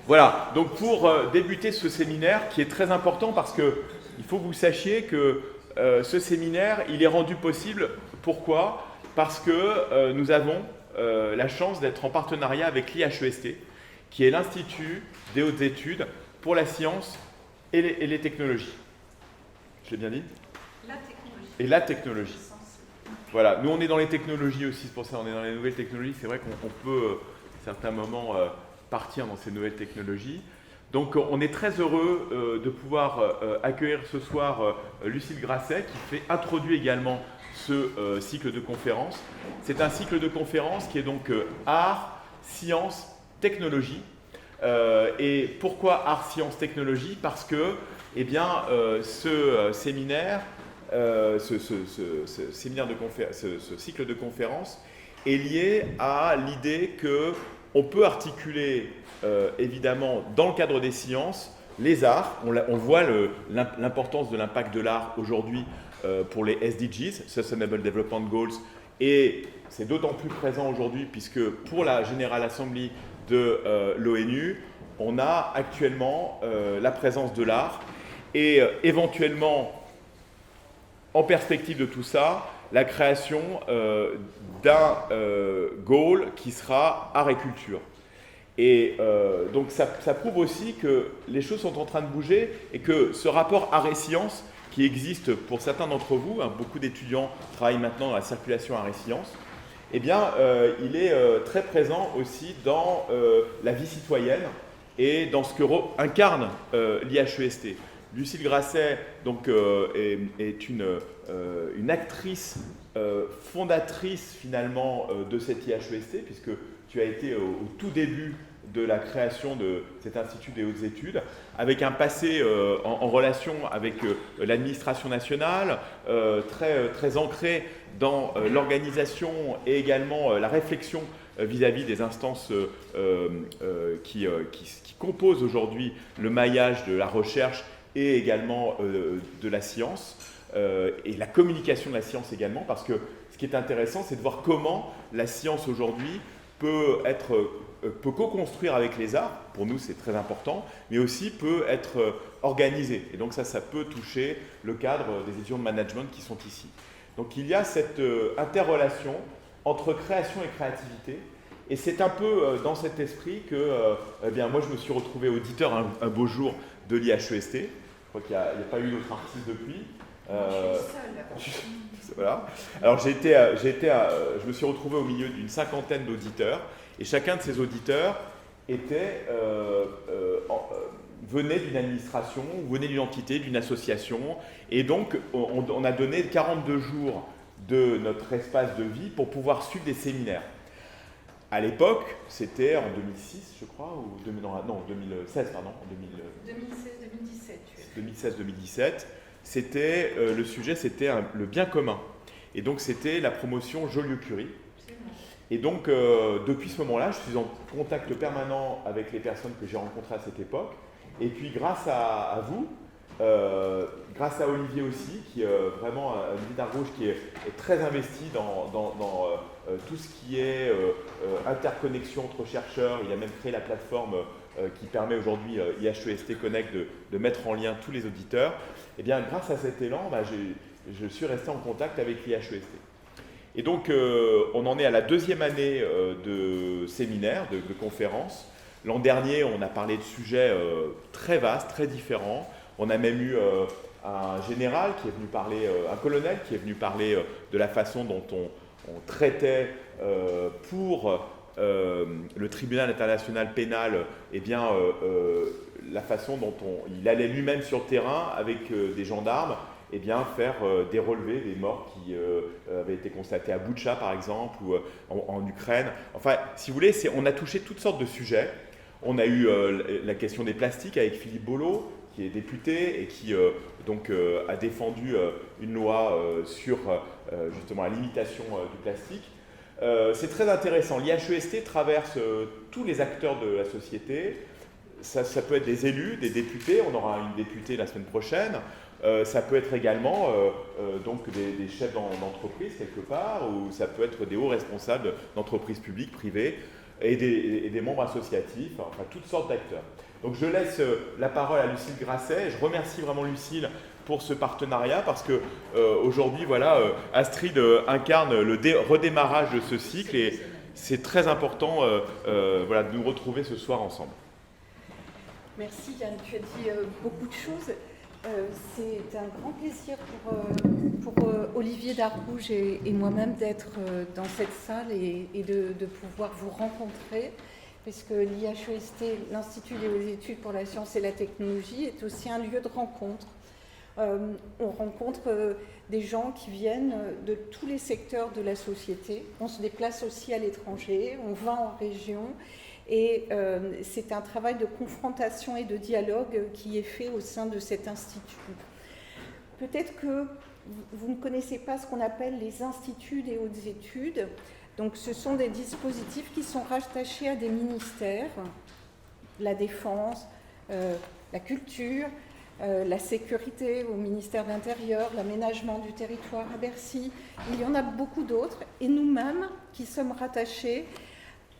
Voilà, donc pour débuter ce séminaire qui est très important parce que il faut que vous sachiez que ce séminaire, il est rendu possible. Pourquoi? Parce que nous avons la chance d'être en partenariat avec l'IHEST, qui est l'Institut des hautes études pour la science et les technologies. Je l'ai bien dit? La technologie. Et la technologie. Voilà, nous on est dans les technologies aussi, c'est pour ça on est dans les nouvelles technologies. C'est vrai qu'on peut, à certains moments, partir dans ces nouvelles technologies. Donc on est très heureux de pouvoir accueillir ce soir Lucille Grasset qui introduit également ce cycle de conférences. C'est un cycle de conférences qui est donc art, science, technologie. Et pourquoi art, science, technologie? Parce que eh bien, ce séminaire, ce cycle de conférences est lié à l'idée qu'on peut articuler évidemment dans le cadre des sciences les arts. On voit l'importance de l'impact de l'art aujourd'hui pour les SDGs, Sustainable Development Goals, et c'est d'autant plus présent aujourd'hui puisque pour la General Assembly de l'ONU, on a actuellement la présence de l'art et éventuellement, en perspective de tout ça, la création d'un goal qui sera art et culture. Et donc ça prouve aussi que les choses sont en train de bouger et que ce rapport art et science qui existe pour certains d'entre vous, hein, beaucoup d'étudiants travaillent maintenant dans la circulation art et science, eh bien il est très présent aussi dans la vie citoyenne et dans ce que incarne l'IHEST. Lucille Grasset donc, est une actrice fondatrice finalement de cette IHEST, puisque tu as été au tout début de la création de cet Institut des hautes études, avec un passé en relation avec l'administration nationale, très ancré dans l'organisation et également la réflexion vis-à-vis des instances qui composent aujourd'hui le maillage de la recherche et également de la science, et la communication de la science également, parce que ce qui est intéressant, c'est de voir comment la science aujourd'hui peut co-construire avec les arts, pour nous c'est très important, mais aussi peut être organisée. Et donc ça peut toucher le cadre des étudiants de management qui sont ici. Donc il y a cette interrelation entre création et créativité, et c'est un peu dans cet esprit que eh bien, moi je me suis retrouvé auditeur un beau jour de l'IHEST. Je crois qu'il n'y a pas eu d'autres artistes depuis. Je suis seule. Voilà. Alors je me suis retrouvé au milieu d'une cinquantaine d'auditeurs, et chacun de ces auditeurs venait d'une administration, venait d'une entité, d'une association, et donc on a donné 42 jours de notre espace de vie pour pouvoir suivre des séminaires. À l'époque, c'était en 2006, je crois, ou 2016, pardon. 2016-2017. C'était le sujet, c'était le bien commun. Et donc, c'était la promotion Joliot-Curie. Et donc, depuis ce moment-là, je suis en contact permanent avec les personnes que j'ai rencontrées à cette époque. Et puis, grâce à vous, grâce à Olivier aussi, qui est vraiment Olivier Dargouche, qui est très investi dans tout ce qui est interconnexion entre chercheurs. Il a même créé la plateforme qui permet aujourd'hui, IHEST Connect, de mettre en lien tous les auditeurs. Et bien, grâce à cet élan, je suis resté en contact avec l'IHEST. Et donc, on en est à la deuxième année de séminaire, de conférence. L'an dernier, on a parlé de sujets très vastes, très différents. On a même eu un général qui est venu parler, un colonel qui est venu parler de la façon dont on traitait pour le tribunal international pénal, eh bien, la façon dont il allait lui-même sur le terrain avec des gendarmes, eh bien, faire des relevés des morts qui avaient été constatés à Boutcha, par exemple, ou en Ukraine. Enfin, si vous voulez, on a touché toutes sortes de sujets. On a eu la question des plastiques avec Philippe Bollot, qui est député et qui a défendu une loi sur justement la limitation du plastique. C'est très intéressant. L'IHEST traverse tous les acteurs de la société. Ça peut être des élus, des députés. On aura une députée la semaine prochaine. Ça peut être également donc des chefs d'entreprise quelque part, ou ça peut être des hauts responsables d'entreprises publiques, privées. et des membres associatifs, enfin toutes sortes d'acteurs. Donc je laisse la parole à Lucile Grasset. Je remercie vraiment Lucile pour ce partenariat parce que aujourd'hui, voilà, Astrid incarne le redémarrage de ce cycle et c'est très important voilà, de nous retrouver ce soir ensemble. Merci Yann, tu as dit beaucoup de choses. C'est un grand plaisir pour Olivier Darrouge et moi-même d'être dans cette salle et de pouvoir vous rencontrer, puisque l'IHEST, l'Institut des hautes études pour la science et la technologie, est aussi un lieu de rencontre. On rencontre des gens qui viennent de tous les secteurs de la société. On se déplace aussi à l'étranger, on va en région. Et c'est un travail de confrontation et de dialogue qui est fait au sein de cet institut. Peut-être que vous ne connaissez pas ce qu'on appelle les instituts des hautes études. Donc ce sont des dispositifs qui sont rattachés à des ministères, la défense, la culture, la sécurité au ministère de l'Intérieur, l'aménagement du territoire à Bercy. Il y en a beaucoup d'autres. Et nous-mêmes qui sommes rattachés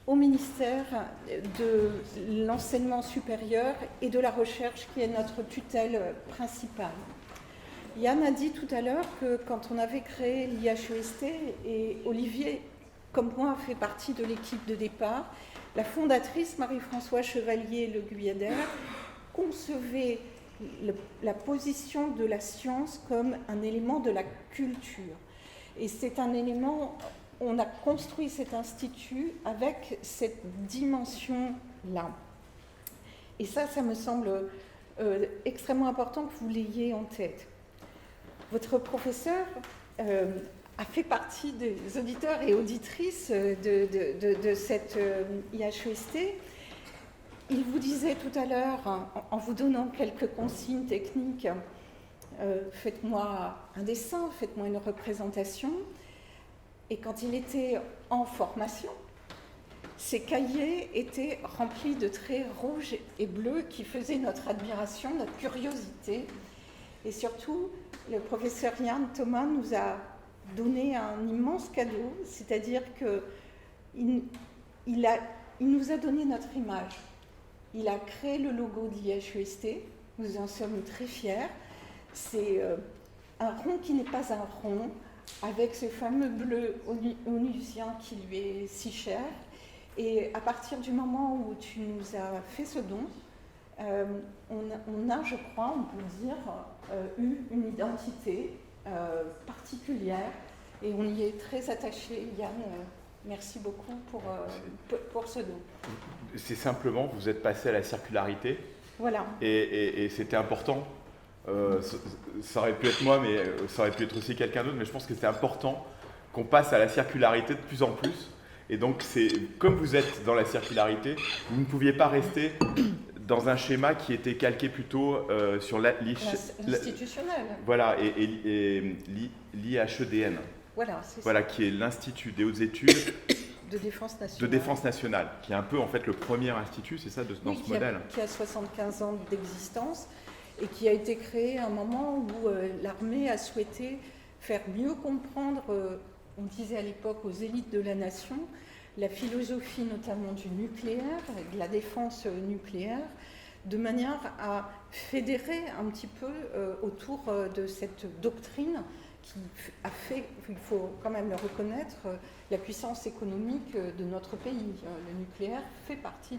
au ministère de l'enseignement supérieur et de la recherche qui est notre tutelle principale. Yann a dit tout à l'heure que quand on avait créé l'IHEST, et Olivier, comme moi, fait partie de l'équipe de départ, la fondatrice Marie-Françoise Chevalier-Le Guyader concevait la position de la science comme un élément de la culture. Et c'est un élément... On a construit cet institut avec cette dimension-là. Et ça me semble extrêmement important que vous l'ayez en tête. Votre professeur a fait partie des auditeurs et auditrices de cette IHEST. Il vous disait tout à l'heure, en vous donnant quelques consignes techniques, faites-moi un dessin, faites-moi une représentation. Et quand il était en formation, ses cahiers étaient remplis de traits rouges et bleus qui faisaient notre admiration, notre curiosité. Et surtout, le professeur Yann Thomas nous a donné un immense cadeau, c'est-à-dire qu'il nous a donné notre image. Il a créé le logo de l'IHEST, nous en sommes très fiers. C'est un rond qui n'est pas un rond, avec ce fameux bleu onusien qui lui est si cher. Et à partir du moment où tu nous as fait ce don, on a, je crois, on peut dire, eu une identité particulière et on y est très attaché. Yann, merci beaucoup pour ce don. C'est simplement, vous êtes passé à la circularité. Voilà. Et c'était important. Ça aurait pu être moi, mais ça aurait pu être aussi quelqu'un d'autre, mais je pense que c'est important qu'on passe à la circularité de plus en plus. Et donc, comme vous êtes dans la circularité, vous ne pouviez pas rester dans un schéma qui était calqué plutôt sur l'institutionnel. Voilà, et l'IHEDN. Voilà, c'est voilà, ça. Qui est l'Institut des hautes études de défense nationale, qui est un peu en fait le premier institut, c'est ça, dans ce modèle. Qui a 75 ans d'existence. Et qui a été créé à un moment où l'armée a souhaité faire mieux comprendre, on disait à l'époque aux élites de la nation, la philosophie notamment du nucléaire, de la défense nucléaire, de manière à fédérer un petit peu autour de cette doctrine qui a fait, il faut quand même le reconnaître, la puissance économique de notre pays. Le nucléaire fait partie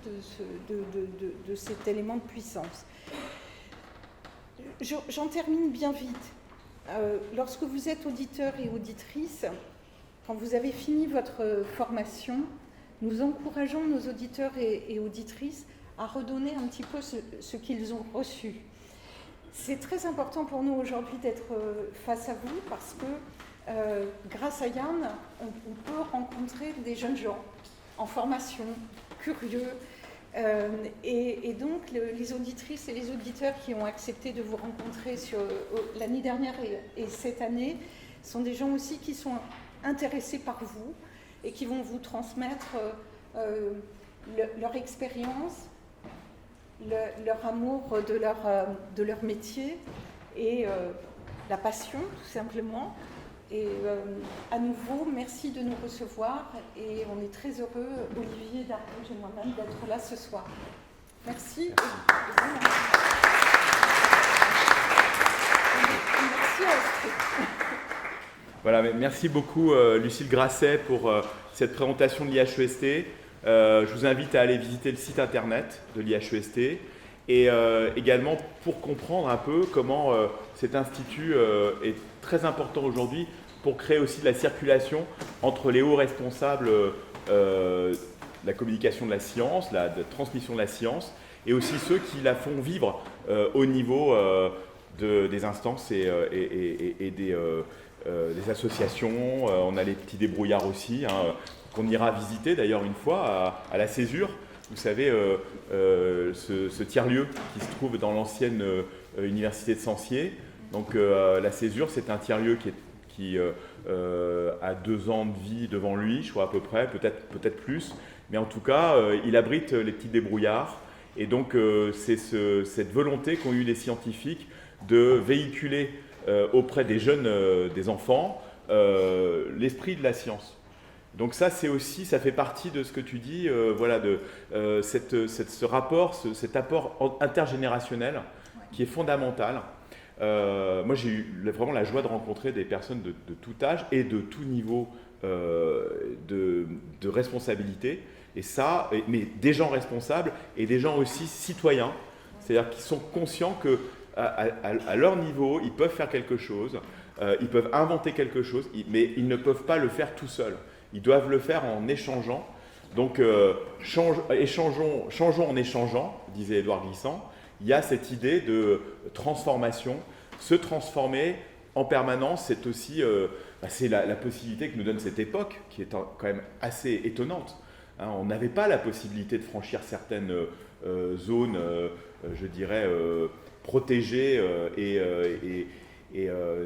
de cet élément de puissance. J'en termine bien vite. Lorsque vous êtes auditeur et auditrice, quand vous avez fini votre formation, nous encourageons nos auditeurs et auditrices à redonner un petit peu ce qu'ils ont reçu. C'est très important pour nous aujourd'hui d'être face à vous parce que grâce à Yann, on peut rencontrer des jeunes gens en formation, curieux. Et donc, les auditrices et les auditeurs qui ont accepté de vous rencontrer l'année dernière et cette année sont des gens aussi qui sont intéressés par vous et qui vont vous transmettre leur expérience, leur amour de leur métier et la passion, tout simplement. Et à nouveau, merci de nous recevoir et on est très heureux, Olivier Darboux et moi-même, d'être là ce soir. Merci. Merci à Astrid. Voilà, merci beaucoup Lucille Grasset pour cette présentation de l'IHEST. Je vous invite à aller visiter le site internet de l'IHEST et également pour comprendre un peu comment cet institut est très important aujourd'hui pour créer aussi de la circulation entre les hauts responsables de la communication de la science, de transmission de la science, et aussi ceux qui la font vivre au niveau des instances et des associations. On a les petits débrouillards aussi, qu'on ira visiter d'ailleurs une fois à la Césure. Vous savez, ce tiers-lieu qui se trouve dans l'ancienne université de Censier. Donc la Césure, c'est un tiers-lieu qui a 2 ans de vie devant lui, je crois à peu près, peut-être plus. Mais en tout cas, il abrite les petits débrouillards. Et donc, c'est cette volonté qu'ont eu les scientifiques de véhiculer auprès des jeunes, des enfants, l'esprit de la science. Donc ça, ça fait partie de ce que tu dis, voilà, de ce rapport, cet apport intergénérationnel qui est fondamental. Moi, j'ai eu vraiment la joie de rencontrer des personnes de tout âge et de tout niveau de responsabilité. Et ça, mais des gens responsables et des gens aussi citoyens, c'est-à-dire qui sont conscients que à leur niveau, ils peuvent faire quelque chose, ils peuvent inventer quelque chose, mais ils ne peuvent pas le faire tout seuls. Ils doivent le faire en échangeant. Donc, changeons en échangeant, disait Édouard Glissant. Il y a cette idée de transformation. Se transformer en permanence, c'est aussi c'est la possibilité que nous donne cette époque, qui est quand même assez étonnante. On n'avait pas la possibilité de franchir certaines zones, je dirais, protégées et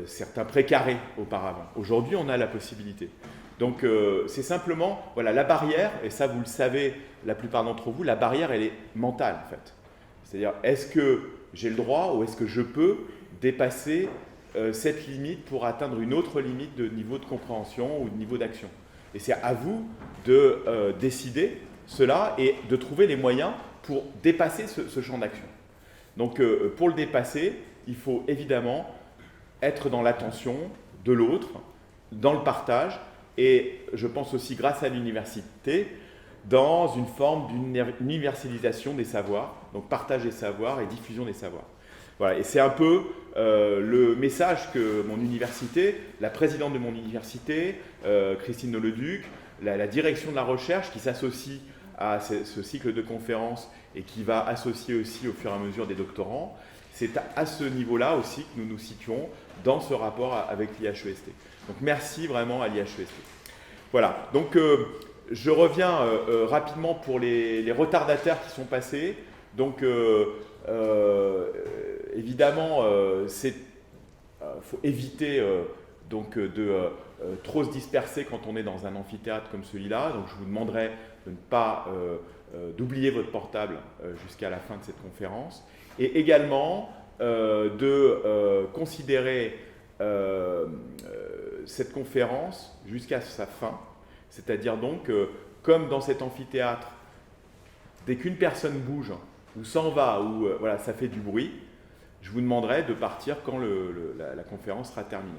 certains précarés auparavant. Aujourd'hui, on a la possibilité. Donc, c'est simplement, voilà, la barrière, et ça, vous le savez, la plupart d'entre vous, la barrière, elle est mentale, en fait. C'est-à-dire, est-ce que j'ai le droit ou est-ce que je peux dépasser cette limite pour atteindre une autre limite de niveau de compréhension ou de niveau d'action? Et c'est à vous de décider cela et de trouver les moyens pour dépasser ce champ d'action. Donc, pour le dépasser, il faut évidemment être dans l'attention de l'autre, dans le partage, et je pense aussi, grâce à l'université, dans une forme d'universalisation des savoirs, donc partage des savoirs et diffusion des savoirs. Voilà, et c'est un peu le message que mon université, la présidente de mon université, Christine Nolleduc, la direction de la recherche qui s'associe à ce cycle de conférences et qui va associer aussi au fur et à mesure des doctorants, c'est à ce niveau-là aussi que nous nous situons dans ce rapport avec l'IHEST. Donc merci vraiment à l'IHEST. Voilà, donc je reviens rapidement pour les retardataires qui sont passés. Donc évidemment, il faut éviter de trop se disperser quand on est dans un amphithéâtre comme celui-là. Donc je vous demanderai de ne pas d'oublier votre portable jusqu'à la fin de cette conférence. Et également de considérer cette conférence jusqu'à sa fin. C'est-à-dire donc, comme dans cet amphithéâtre, dès qu'une personne bouge, ou s'en va, ou voilà, ça fait du bruit, je vous demanderai de partir quand la conférence sera terminée.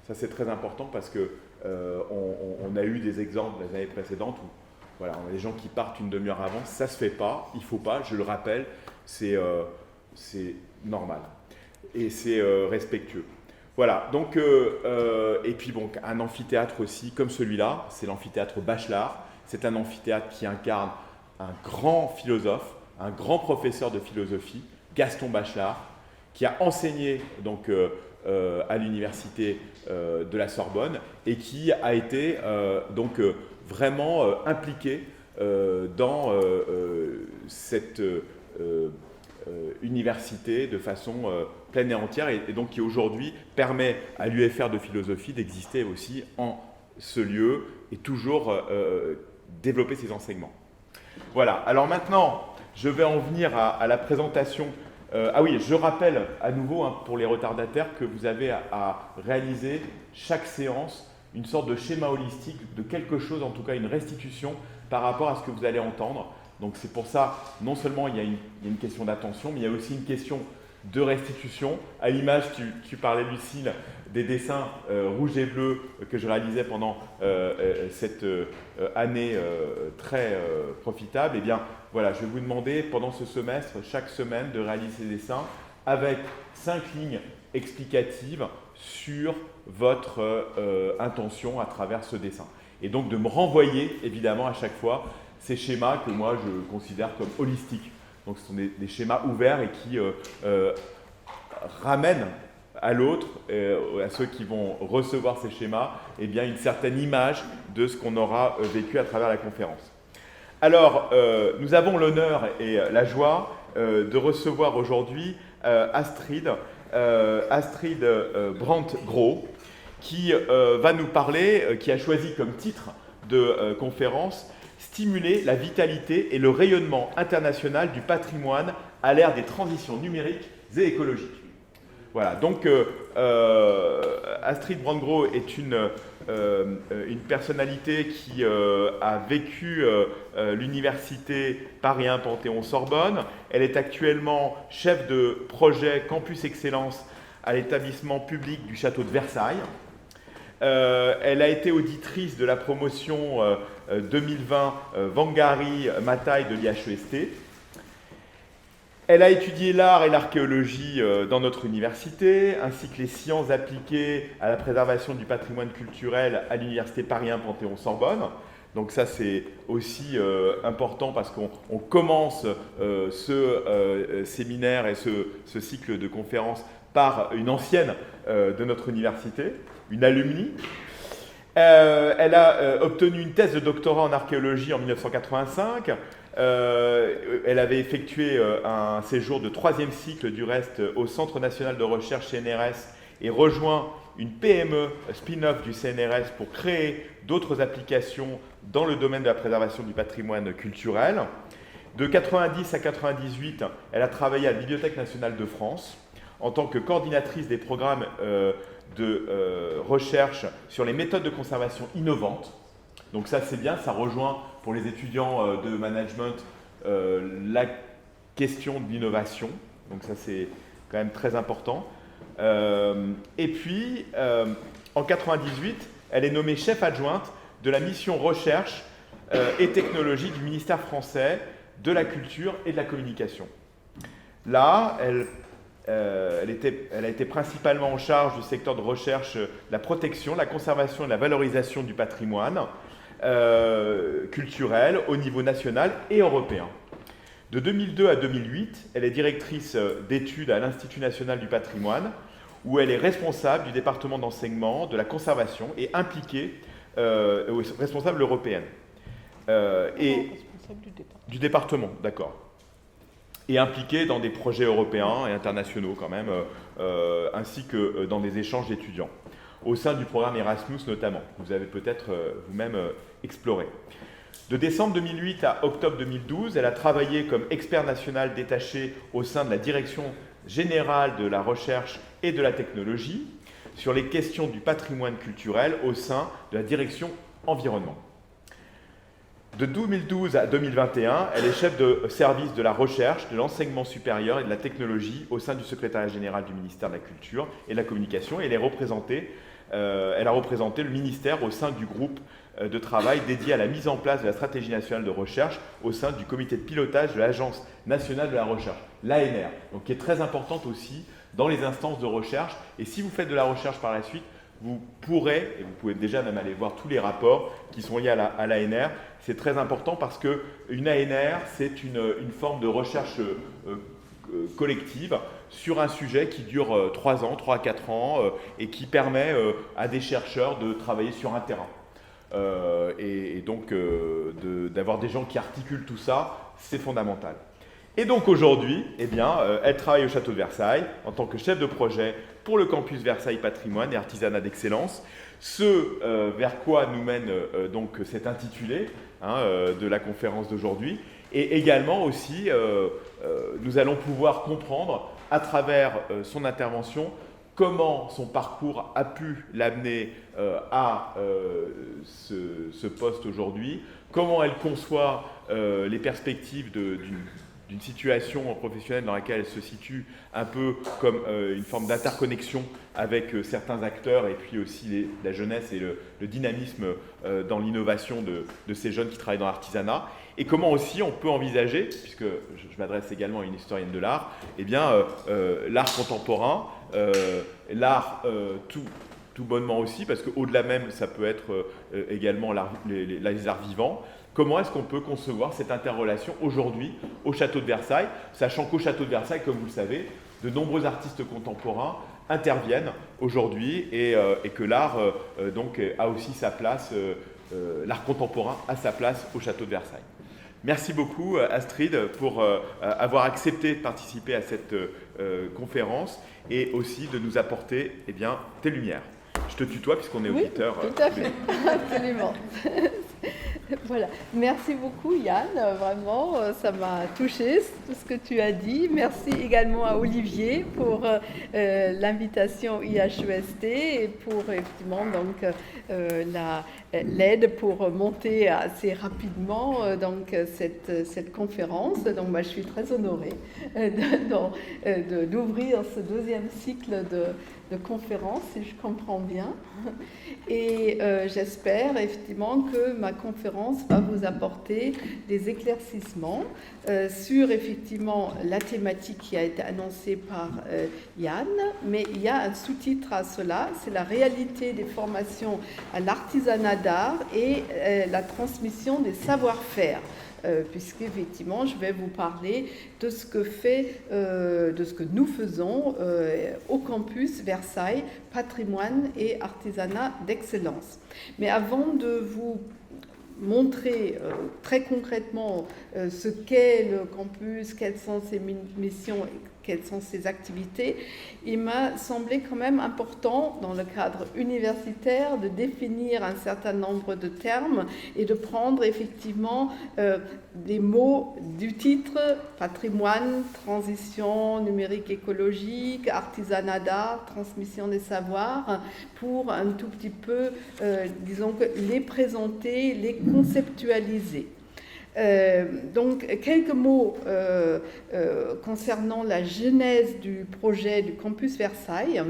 Ça, c'est très important parce que on a eu des exemples les années précédentes où voilà, on a des gens qui partent une demi-heure avant. Ça ne se fait pas, il ne faut pas, je le rappelle, c'est normal et c'est respectueux. Voilà, donc, et puis bon, un amphithéâtre aussi comme celui-là, c'est l'amphithéâtre Bachelard. C'est un amphithéâtre qui incarne un grand philosophe, un grand professeur de philosophie, Gaston Bachelard, qui a enseigné donc, à l'université de la Sorbonne et qui a été donc, vraiment impliqué dans cette université de façon pleine et entière et donc qui aujourd'hui permet à l'UFR de philosophie d'exister aussi en ce lieu et toujours développer ses enseignements. Voilà, alors maintenant je vais en venir à la présentation Ah oui, je rappelle à nouveau pour les retardataires que vous avez à réaliser chaque séance une sorte de schéma holistique de quelque chose, en tout cas une restitution par rapport à ce que vous allez entendre. Donc c'est pour ça, non seulement il y a une question d'attention, mais il y a aussi une question de restitution. À l'image, tu parlais, Lucille, des dessins rouges et bleus que je réalisais pendant cette année très profitable. Eh bien, voilà, je vais vous demander pendant ce semestre, chaque semaine, de réaliser ces dessins avec 5 lignes explicatives sur votre intention à travers ce dessin. Et donc de me renvoyer, évidemment, à chaque fois, ces schémas que moi je considère comme holistiques. Donc ce sont des schémas ouverts et qui ramènent à l'autre, à ceux qui vont recevoir ces schémas, eh bien, une certaine image de ce qu'on aura vécu à travers la conférence. Alors, nous avons l'honneur et la joie de recevoir aujourd'hui Astrid Brandt-Gros, qui va nous parler, qui a choisi comme titre de conférence « Stimuler la vitalité et le rayonnement international du patrimoine à l'ère des transitions numériques et écologiques ». Voilà, donc Astrid Brandt-Gros est une personnalité qui a vécu l'université Paris 1 Panthéon-Sorbonne. Elle est actuellement chef de projet Campus Excellence à l'établissement public du château de Versailles. Elle a été auditrice de la promotion 2020 Wangari Maathai de l'IHEST. Elle a étudié l'art et l'archéologie dans notre université, ainsi que les sciences appliquées à la préservation du patrimoine culturel à l'université Paris 1 Panthéon-Sorbonne. Donc ça, c'est aussi important parce qu'on commence ce séminaire et ce cycle de conférences par une ancienne de notre université, une alumni. Elle a obtenu une thèse de doctorat en archéologie en 1985. Elle avait effectué un séjour de 3e cycle du reste au Centre national de recherche CNRS et rejoint une PME spin-off du CNRS pour créer d'autres applications dans le domaine de la préservation du patrimoine culturel. De 90 à 98, elle a travaillé à la Bibliothèque nationale de France en tant que coordinatrice des programmes de recherche sur les méthodes de conservation innovantes. Donc ça, c'est bien, ça rejoint pour les étudiants de management la question de l'innovation. Donc ça, c'est quand même très important. Et puis, en 98, elle est nommée chef adjointe de la mission recherche et technologie du ministère français de la culture et de la communication. Là, elle a été principalement en charge du secteur de recherche, la protection, la conservation et la valorisation du patrimoine culturel au niveau national et européen. De 2002 à 2008, elle est directrice d'études à l'Institut national du patrimoine, où elle est responsable du département d'enseignement, de la conservation et impliquée, responsable européenne. Responsable du département, d'accord. Et impliquée dans des projets européens et internationaux quand même, ainsi que dans des échanges d'étudiants, au sein du programme Erasmus notamment. Vous avez peut-être vous-même exploré. De décembre 2008 à octobre 2012, elle a travaillé comme expert national détaché au sein de la Direction générale de la recherche et de la technologie sur les questions du patrimoine culturel au sein de la Direction environnement. De 2012 à 2021, elle est chef de service de la recherche, de l'enseignement supérieur et de la technologie au sein du secrétariat général du ministère de la Culture et de la Communication. Et elle a représenté le ministère au sein du groupe de travail dédié à la mise en place de la stratégie nationale de recherche au sein du comité de pilotage de l'Agence nationale de la recherche, l'ANR, donc qui est très importante aussi dans les instances de recherche. Et si vous faites de la recherche par la suite, vous pourrez, et vous pouvez déjà même aller voir tous les rapports qui sont liés à l'ANR, c'est très important parce qu'une ANR, c'est une forme de recherche collective sur un sujet qui dure 3 à 4 ans et qui permet à des chercheurs de travailler sur un terrain. Et donc d'avoir des gens qui articulent tout ça, c'est fondamental. Et donc aujourd'hui, eh bien, elle travaille au château de Versailles en tant que chef de projet pour le campus Versailles Patrimoine et Artisanat d'Excellence. Ce vers quoi nous mène donc cet intitulé de la conférence d'aujourd'hui. Et également aussi, nous allons pouvoir comprendre à travers son intervention comment son parcours a pu l'amener à ce poste aujourd'hui, comment elle conçoit les perspectives d'une situation professionnelle dans laquelle elle se situe un peu comme une forme d'interconnexion avec certains acteurs et puis aussi la jeunesse et le dynamisme dans l'innovation de ces jeunes qui travaillent dans l'artisanat. Et comment aussi on peut envisager, puisque je m'adresse également à une historienne de l'art, eh bien l'art contemporain, l'art tout bonnement aussi, parce qu'au-delà même, ça peut être également les arts vivants. Comment est-ce qu'on peut concevoir cette interrelation aujourd'hui au Château de Versailles, sachant qu'au Château de Versailles, comme vous le savez, de nombreux artistes contemporains interviennent aujourd'hui et que l'art donc a aussi sa place, l'art contemporain a sa place au Château de Versailles. Merci beaucoup Astrid pour avoir accepté de participer à cette conférence et aussi de nous apporter tes lumières. Je te tutoie puisqu'on est auditeur. Oui, tout à fait, absolument. Voilà. Merci beaucoup Yann, vraiment, ça m'a touché tout ce que tu as dit. Merci également à Olivier pour l'invitation IHEST et pour effectivement donc l'aide pour monter assez rapidement donc cette conférence. Donc moi je suis très honorée d'ouvrir ce deuxième cycle de conférence, si je comprends bien. Et j'espère effectivement que ma conférence va vous apporter des éclaircissements sur effectivement la thématique qui a été annoncée par Yann, mais il y a un sous-titre à cela, c'est la réalité des formations à l'artisanat d'art et la transmission des savoir-faire. Puisqu'effectivement, je vais vous parler de ce que nous faisons au campus Versailles, patrimoine et artisanat d'excellence. Mais avant de vous montrer très concrètement ce qu'est le campus, quelles sont ses missions, quelles sont ses activités, il m'a semblé quand même important, dans le cadre universitaire, de définir un certain nombre de termes et de prendre effectivement des mots du titre, patrimoine, transition numérique écologique, artisanat d'art, transmission des savoirs, pour un tout petit peu, disons que les présenter, les conceptualiser. Donc, quelques mots concernant la genèse du projet du campus Versailles.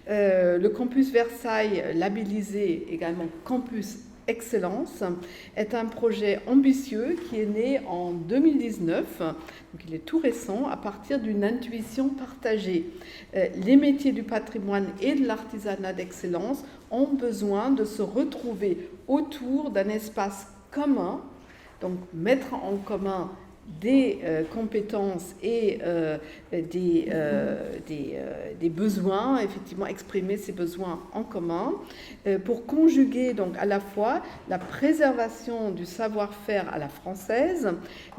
Le campus Versailles, labellisé également Campus Excellence, est un projet ambitieux qui est né en 2019, donc il est tout récent, à partir d'une intuition partagée. Les métiers du patrimoine et de l'artisanat d'excellence ont besoin de se retrouver autour d'un espace commun. Donc, mettre en commun des compétences et des besoins, effectivement exprimer ces besoins en commun, pour conjuguer donc à la fois la préservation du savoir-faire à la française,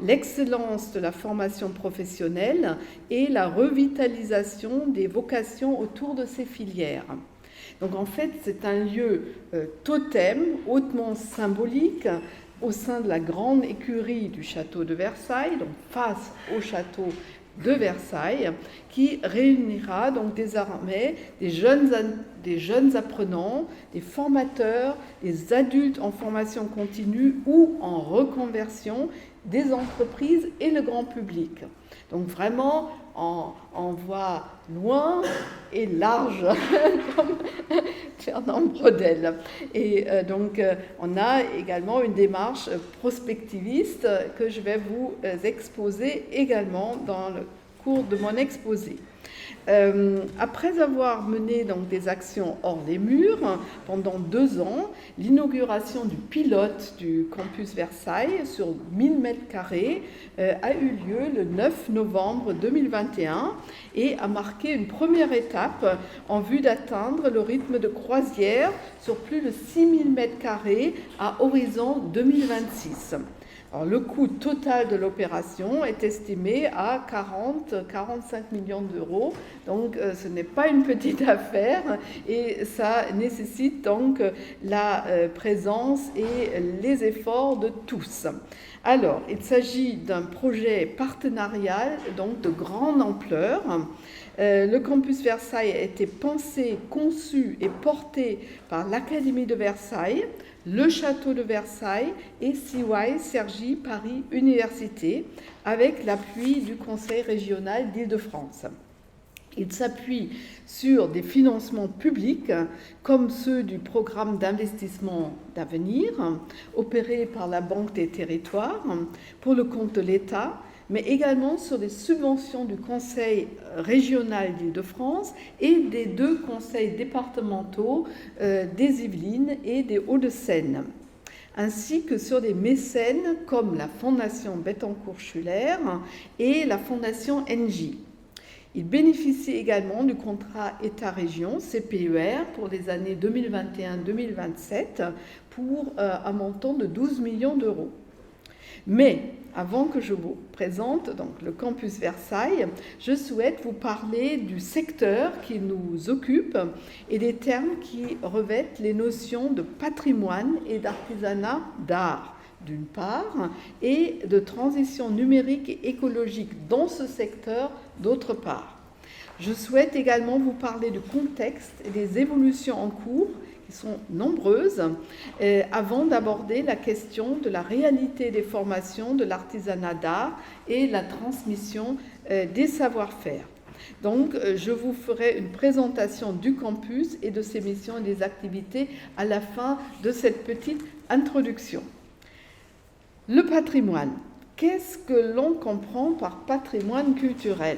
l'excellence de la formation professionnelle et la revitalisation des vocations autour de ces filières. Donc en fait, c'est un lieu totem, hautement symbolique, au sein de la grande écurie du château de Versailles, donc face au château de Versailles, qui réunira donc désormais des jeunes apprenants, des formateurs, des adultes en formation continue ou en reconversion, des entreprises et le grand public. Donc vraiment, on voit loin et large, comme Fernand Braudel. Et donc, on a également une démarche prospectiviste que je vais vous exposer également dans le cours de mon exposé. Après avoir mené donc des actions hors les murs pendant 2 ans, l'inauguration du pilote du campus Versailles sur 1000 m² a eu lieu le 9 novembre 2021 et a marqué une première étape en vue d'atteindre le rythme de croisière sur plus de 6000 m² à horizon 2026. Alors, le coût total de l'opération est estimé à 40-45 millions d'euros euros. Donc ce n'est pas une petite affaire et ça nécessite donc la présence et les efforts de tous. Alors, il s'agit d'un projet partenarial donc de grande ampleur. Le campus Versailles a été pensé, conçu et porté par l'Académie de Versailles, le Château de Versailles et CY Cergy Paris Université, avec l'appui du Conseil régional d'Île-de-France. Il s'appuie sur des financements publics comme ceux du programme d'investissement d'avenir opéré par la Banque des Territoires pour le compte de l'État, mais également sur des subventions du Conseil régional d'Île-de-France et des 2 conseils départementaux des Yvelines et des Hauts-de-Seine, ainsi que sur des mécènes comme la Fondation Bettencourt-Schuller et la Fondation NJ. Il bénéficie également du contrat État-région CPER pour les années 2021-2027 pour un montant de 12 millions d'euros. Mais avant que je vous présente donc le campus Versailles, je souhaite vous parler du secteur qui nous occupe et des termes qui revêtent les notions de patrimoine et d'artisanat d'art, d'une part, et de transition numérique et écologique dans ce secteur, d'autre part. Je souhaite également vous parler du contexte et des évolutions en cours, qui sont nombreuses, avant d'aborder la question de la réalité des formations de l'artisanat d'art et la transmission des savoir-faire. Donc, je vous ferai une présentation du campus et de ses missions et des activités à la fin de cette petite introduction. Le patrimoine. Qu'est-ce que l'on comprend par patrimoine culturel ?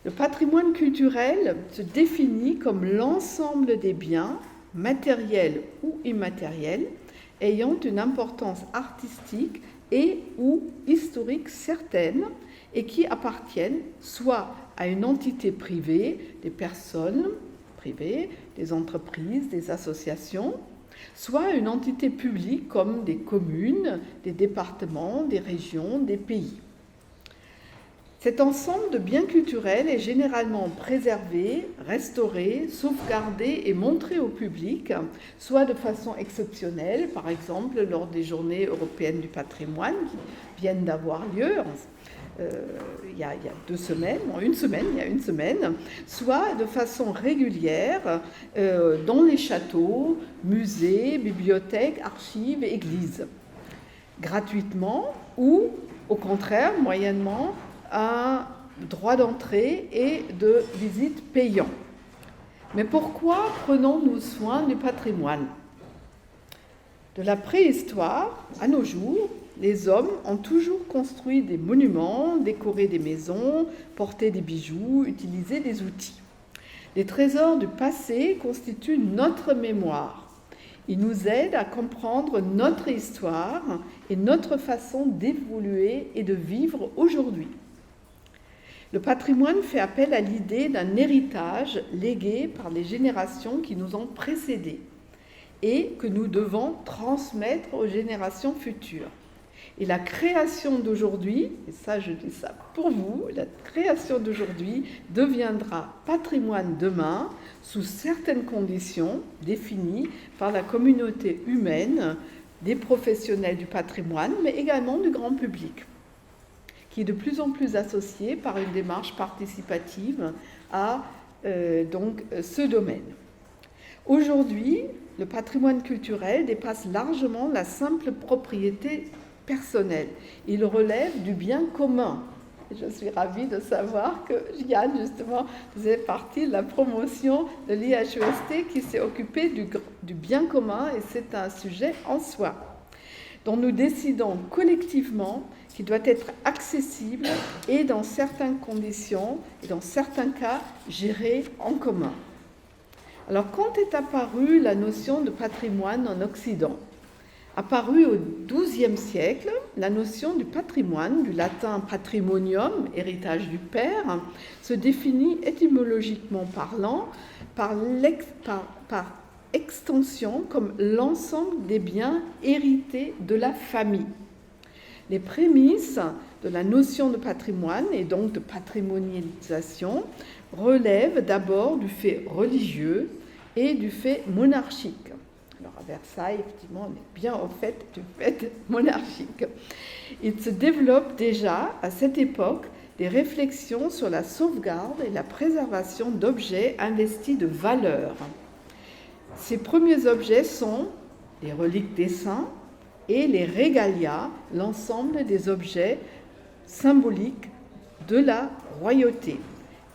Le patrimoine culturel se définit comme l'ensemble des biens, matériels ou immatériels, ayant une importance artistique et ou historique certaine et qui appartiennent soit à une entité privée, des personnes privées, des entreprises, des associations, soit à une entité publique comme des communes, des départements, des régions, des pays. Cet ensemble de biens culturels est généralement préservé, restauré, sauvegardé et montré au public, soit de façon exceptionnelle, par exemple lors des Journées européennes du patrimoine qui viennent d'avoir lieu il y a 2 semaines, il y a une semaine, soit de façon régulière dans les châteaux, musées, bibliothèques, archives et églises, gratuitement ou, au contraire, moyennement un droit d'entrée et de visite payant. Mais pourquoi prenons-nous soin du patrimoine ? De la préhistoire à nos jours, les hommes ont toujours construit des monuments, décoré des maisons, porté des bijoux, utilisé des outils. Les trésors du passé constituent notre mémoire. Ils nous aident à comprendre notre histoire et notre façon d'évoluer et de vivre aujourd'hui. Le patrimoine fait appel à l'idée d'un héritage légué par les générations qui nous ont précédés et que nous devons transmettre aux générations futures. Et la création d'aujourd'hui, et ça je dis ça pour vous, la création d'aujourd'hui deviendra patrimoine demain sous certaines conditions définies par la communauté humaine, des professionnels du patrimoine, mais également du grand public, qui est de plus en plus associé par une démarche participative à ce domaine. Aujourd'hui, le patrimoine culturel dépasse largement la simple propriété personnelle. Il relève du bien commun. Et je suis ravie de savoir que Yann, justement, faisait partie de la promotion de l'IHEST qui s'est occupé du bien commun, et c'est un sujet en soi, dont nous décidons collectivement qui doit être accessible et dans certaines conditions et dans certains cas géré en commun. Alors quand est apparue la notion de patrimoine en Occident ? Apparue au XIIe siècle, la notion du patrimoine, du latin patrimonium, héritage du père, se définit étymologiquement parlant par extension comme l'ensemble des biens hérités de la famille. Les prémices de la notion de patrimoine et donc de patrimonialisation relèvent d'abord du fait religieux et du fait monarchique. Alors à Versailles, effectivement, on est bien au fait du fait monarchique. Il se développe déjà à cette époque des réflexions sur la sauvegarde et la préservation d'objets investis de valeur. Ces premiers objets sont les reliques des saints et les regalia, l'ensemble des objets symboliques de la royauté,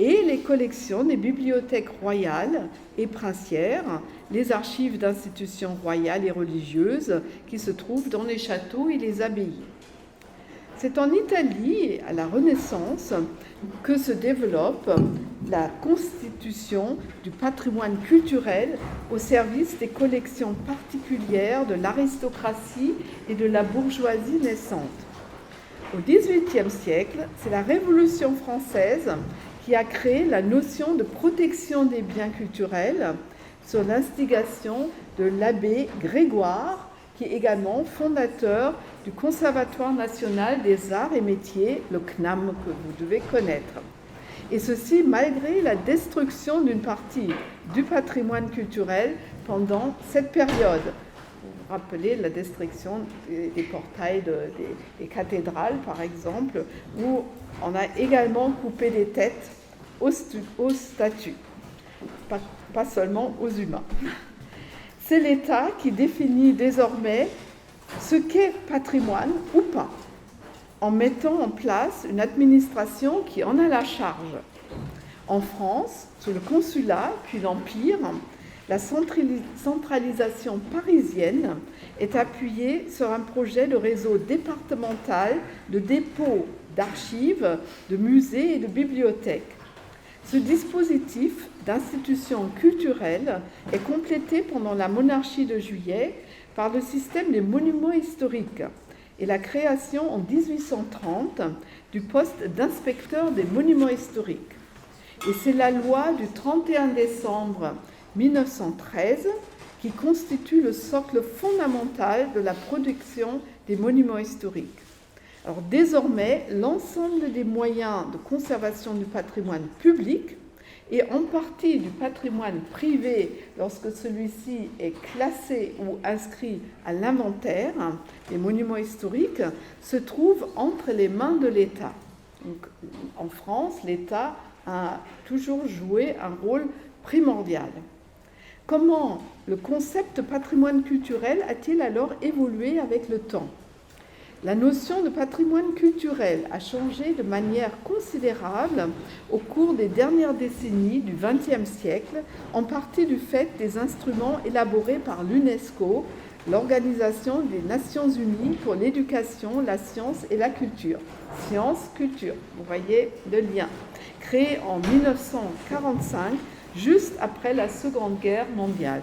et les collections des bibliothèques royales et princières, les archives d'institutions royales et religieuses qui se trouvent dans les châteaux et les abbayes. C'est en Italie, à la Renaissance, que se développe la constitution du patrimoine culturel au service des collections particulières de l'aristocratie et de la bourgeoisie naissante. Au XVIIIe siècle, c'est la Révolution française qui a créé la notion de protection des biens culturels sur l'instigation de l'abbé Grégoire, qui est également fondateur du Conservatoire national des arts et métiers, le CNAM, que vous devez connaître. Et ceci malgré la destruction d'une partie du patrimoine culturel pendant cette période. Vous vous rappelez la destruction des portails des cathédrales, par exemple, où on a également coupé les têtes aux statues, pas seulement aux humains. C'est l'État qui définit désormais ce qu'est patrimoine ou pas, en mettant en place une administration qui en a la charge. En France, sous le Consulat puis l'Empire, la centralisation parisienne est appuyée sur un projet de réseau départemental de dépôts d'archives, de musées et de bibliothèques. Ce dispositif d'institution culturelle est complété pendant la monarchie de Juillet par le système des monuments historiques et la création en 1830 du poste d'inspecteur des monuments historiques. Et c'est la loi du 31 décembre 1913 qui constitue le socle fondamental de la production des monuments historiques. Alors désormais, l'ensemble des moyens de conservation du patrimoine public et en partie du patrimoine privé lorsque celui-ci est classé ou inscrit à l'inventaire des monuments historiques se trouve entre les mains de l'État. Donc, en France, l'État a toujours joué un rôle primordial. Comment le concept de patrimoine culturel a-t-il alors évolué avec le temps ? La notion de patrimoine culturel a changé de manière considérable au cours des dernières décennies du XXe siècle, en partie du fait des instruments élaborés par l'UNESCO, l'Organisation des Nations Unies pour l'éducation, la science et la culture. Science-culture, vous voyez le lien. Créé en 1945, juste après la Seconde Guerre mondiale.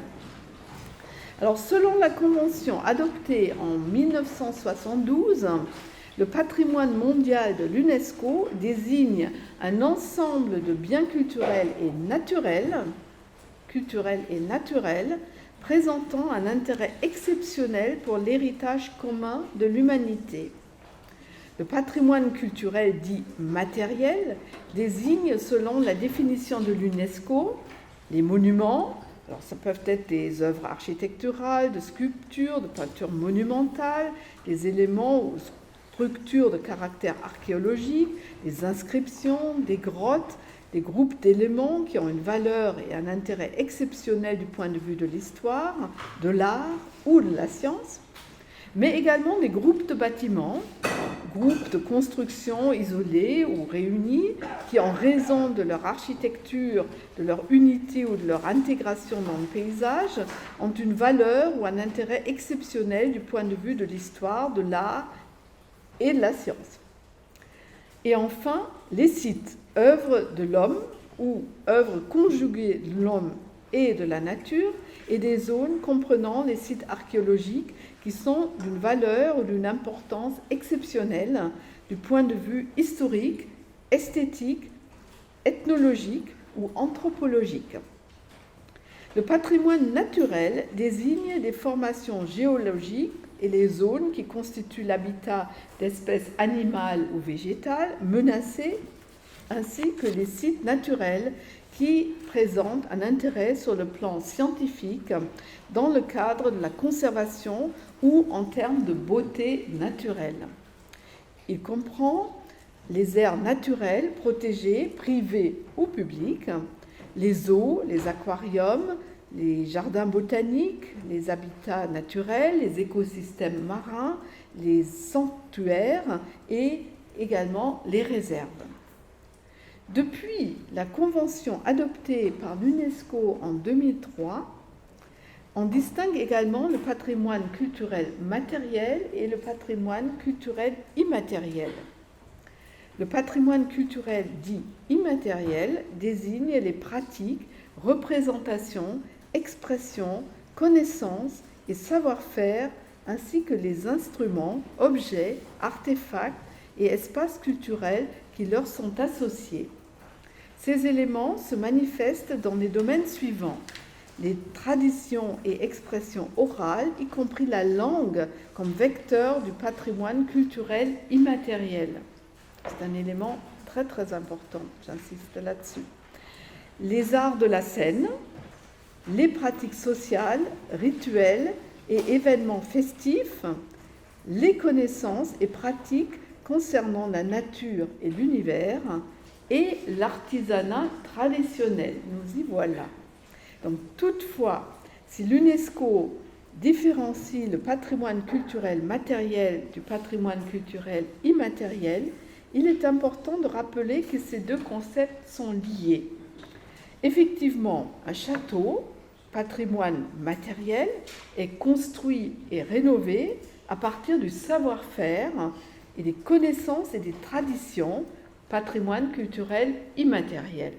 Alors, selon la convention adoptée en 1972, le patrimoine mondial de l'UNESCO désigne un ensemble de biens culturels et naturels, présentant un intérêt exceptionnel pour l'héritage commun de l'humanité. Le patrimoine culturel dit matériel désigne, selon la définition de l'UNESCO, les monuments. Alors, ça peuvent être des œuvres architecturales, de sculptures, de peintures monumentales, des éléments ou structures de caractère archéologique, des inscriptions, des grottes, des groupes d'éléments qui ont une valeur et un intérêt exceptionnel du point de vue de l'histoire, de l'art ou de la science, mais également des groupes de bâtiments, groupes de constructions isolés ou réunis qui, en raison de leur architecture, de leur unité ou de leur intégration dans le paysage, ont une valeur ou un intérêt exceptionnel du point de vue de l'histoire, de l'art et de la science. Et enfin, les sites, œuvres de l'homme ou œuvres conjuguées de l'homme et de la nature, et des zones comprenant les sites archéologiques qui sont d'une valeur ou d'une importance exceptionnelle du point de vue historique, esthétique, ethnologique ou anthropologique. Le patrimoine naturel désigne des formations géologiques et les zones qui constituent l'habitat d'espèces animales ou végétales menacées, ainsi que les sites naturels qui présentent un intérêt sur le plan scientifique dans le cadre de la conservation ou en termes de beauté naturelle. Il comprend les aires naturelles protégées, privées ou publiques, les zoos, les aquariums, les jardins botaniques, les habitats naturels, les écosystèmes marins, les sanctuaires et également les réserves. Depuis la convention adoptée par l'UNESCO en 2003, on distingue également le patrimoine culturel matériel et le patrimoine culturel immatériel. Le patrimoine culturel dit immatériel désigne les pratiques, représentations, expressions, connaissances et savoir-faire, ainsi que les instruments, objets, artefacts et espaces culturels qui leur sont associés. Ces éléments se manifestent dans les domaines suivants: les traditions et expressions orales, y compris la langue comme vecteur du patrimoine culturel immatériel. C'est un élément très très important, j'insiste là-dessus. Les arts de la scène, les pratiques sociales, rituels et événements festifs, les connaissances et pratiques concernant la nature et l'univers, et l'artisanat traditionnel. Nous y voilà. Donc, toutefois, si l'UNESCO différencie le patrimoine culturel matériel du patrimoine culturel immatériel, il est important de rappeler que ces deux concepts sont liés. Effectivement, un château, patrimoine matériel, est construit et rénové à partir du savoir-faire et des connaissances et des traditions, patrimoine culturel immatériel.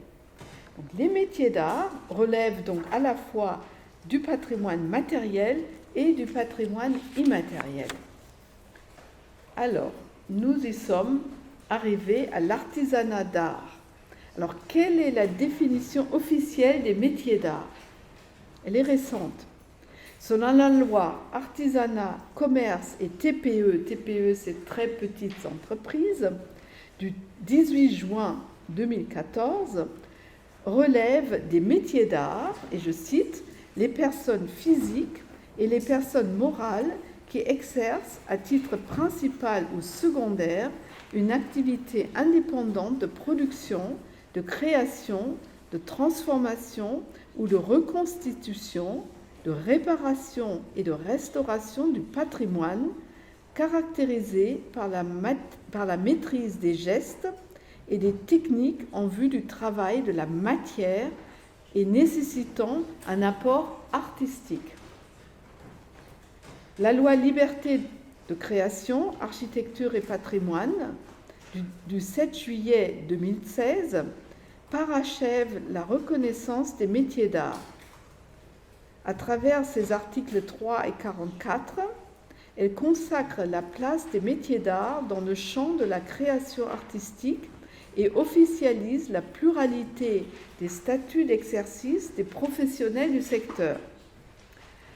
Donc, les métiers d'art relèvent donc à la fois du patrimoine matériel et du patrimoine immatériel. Alors, nous y sommes arrivés à l'artisanat d'art. Alors, quelle est la définition officielle des métiers d'art? Elle est récente. Selon la loi artisanat, commerce et TPE, TPE c'est très petites entreprises, du 18 juin 2014, relève des métiers d'art, et je cite, les personnes physiques et les personnes morales qui exercent à titre principal ou secondaire une activité indépendante de production, de création, de transformation ou de reconstitution, de réparation et de restauration du patrimoine, caractérisée par la maîtrise des gestes et des techniques en vue du travail de la matière et nécessitant un apport artistique. La loi Liberté de création, architecture et patrimoine du 7 juillet 2016 parachève la reconnaissance des métiers d'art. À travers ses articles 3 et 44, elle consacre la place des métiers d'art dans le champ de la création artistique et officialise la pluralité des statuts d'exercice des professionnels du secteur.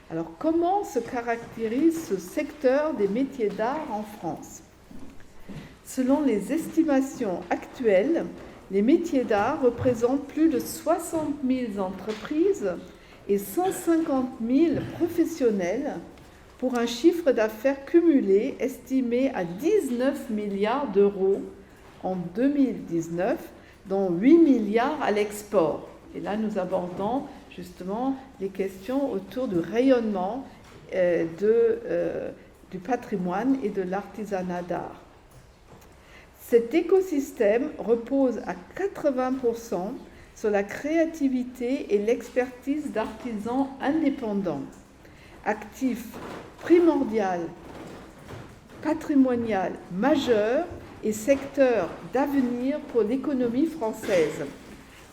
Alors, comment se caractérise ce secteur des métiers d'art en France? Selon les estimations actuelles, les métiers d'art représentent plus de 60 000 entreprises et 150 000 professionnels pour un chiffre d'affaires cumulé estimé à 19 milliards d'euros en 2019, dont 8 milliards à l'export. Et là, nous abordons justement les questions autour du rayonnement du patrimoine et de l'artisanat d'art. Cet écosystème repose à 80% sur la créativité et l'expertise d'artisans indépendants, actifs primordial, patrimonial majeur et secteur d'avenir pour l'économie française.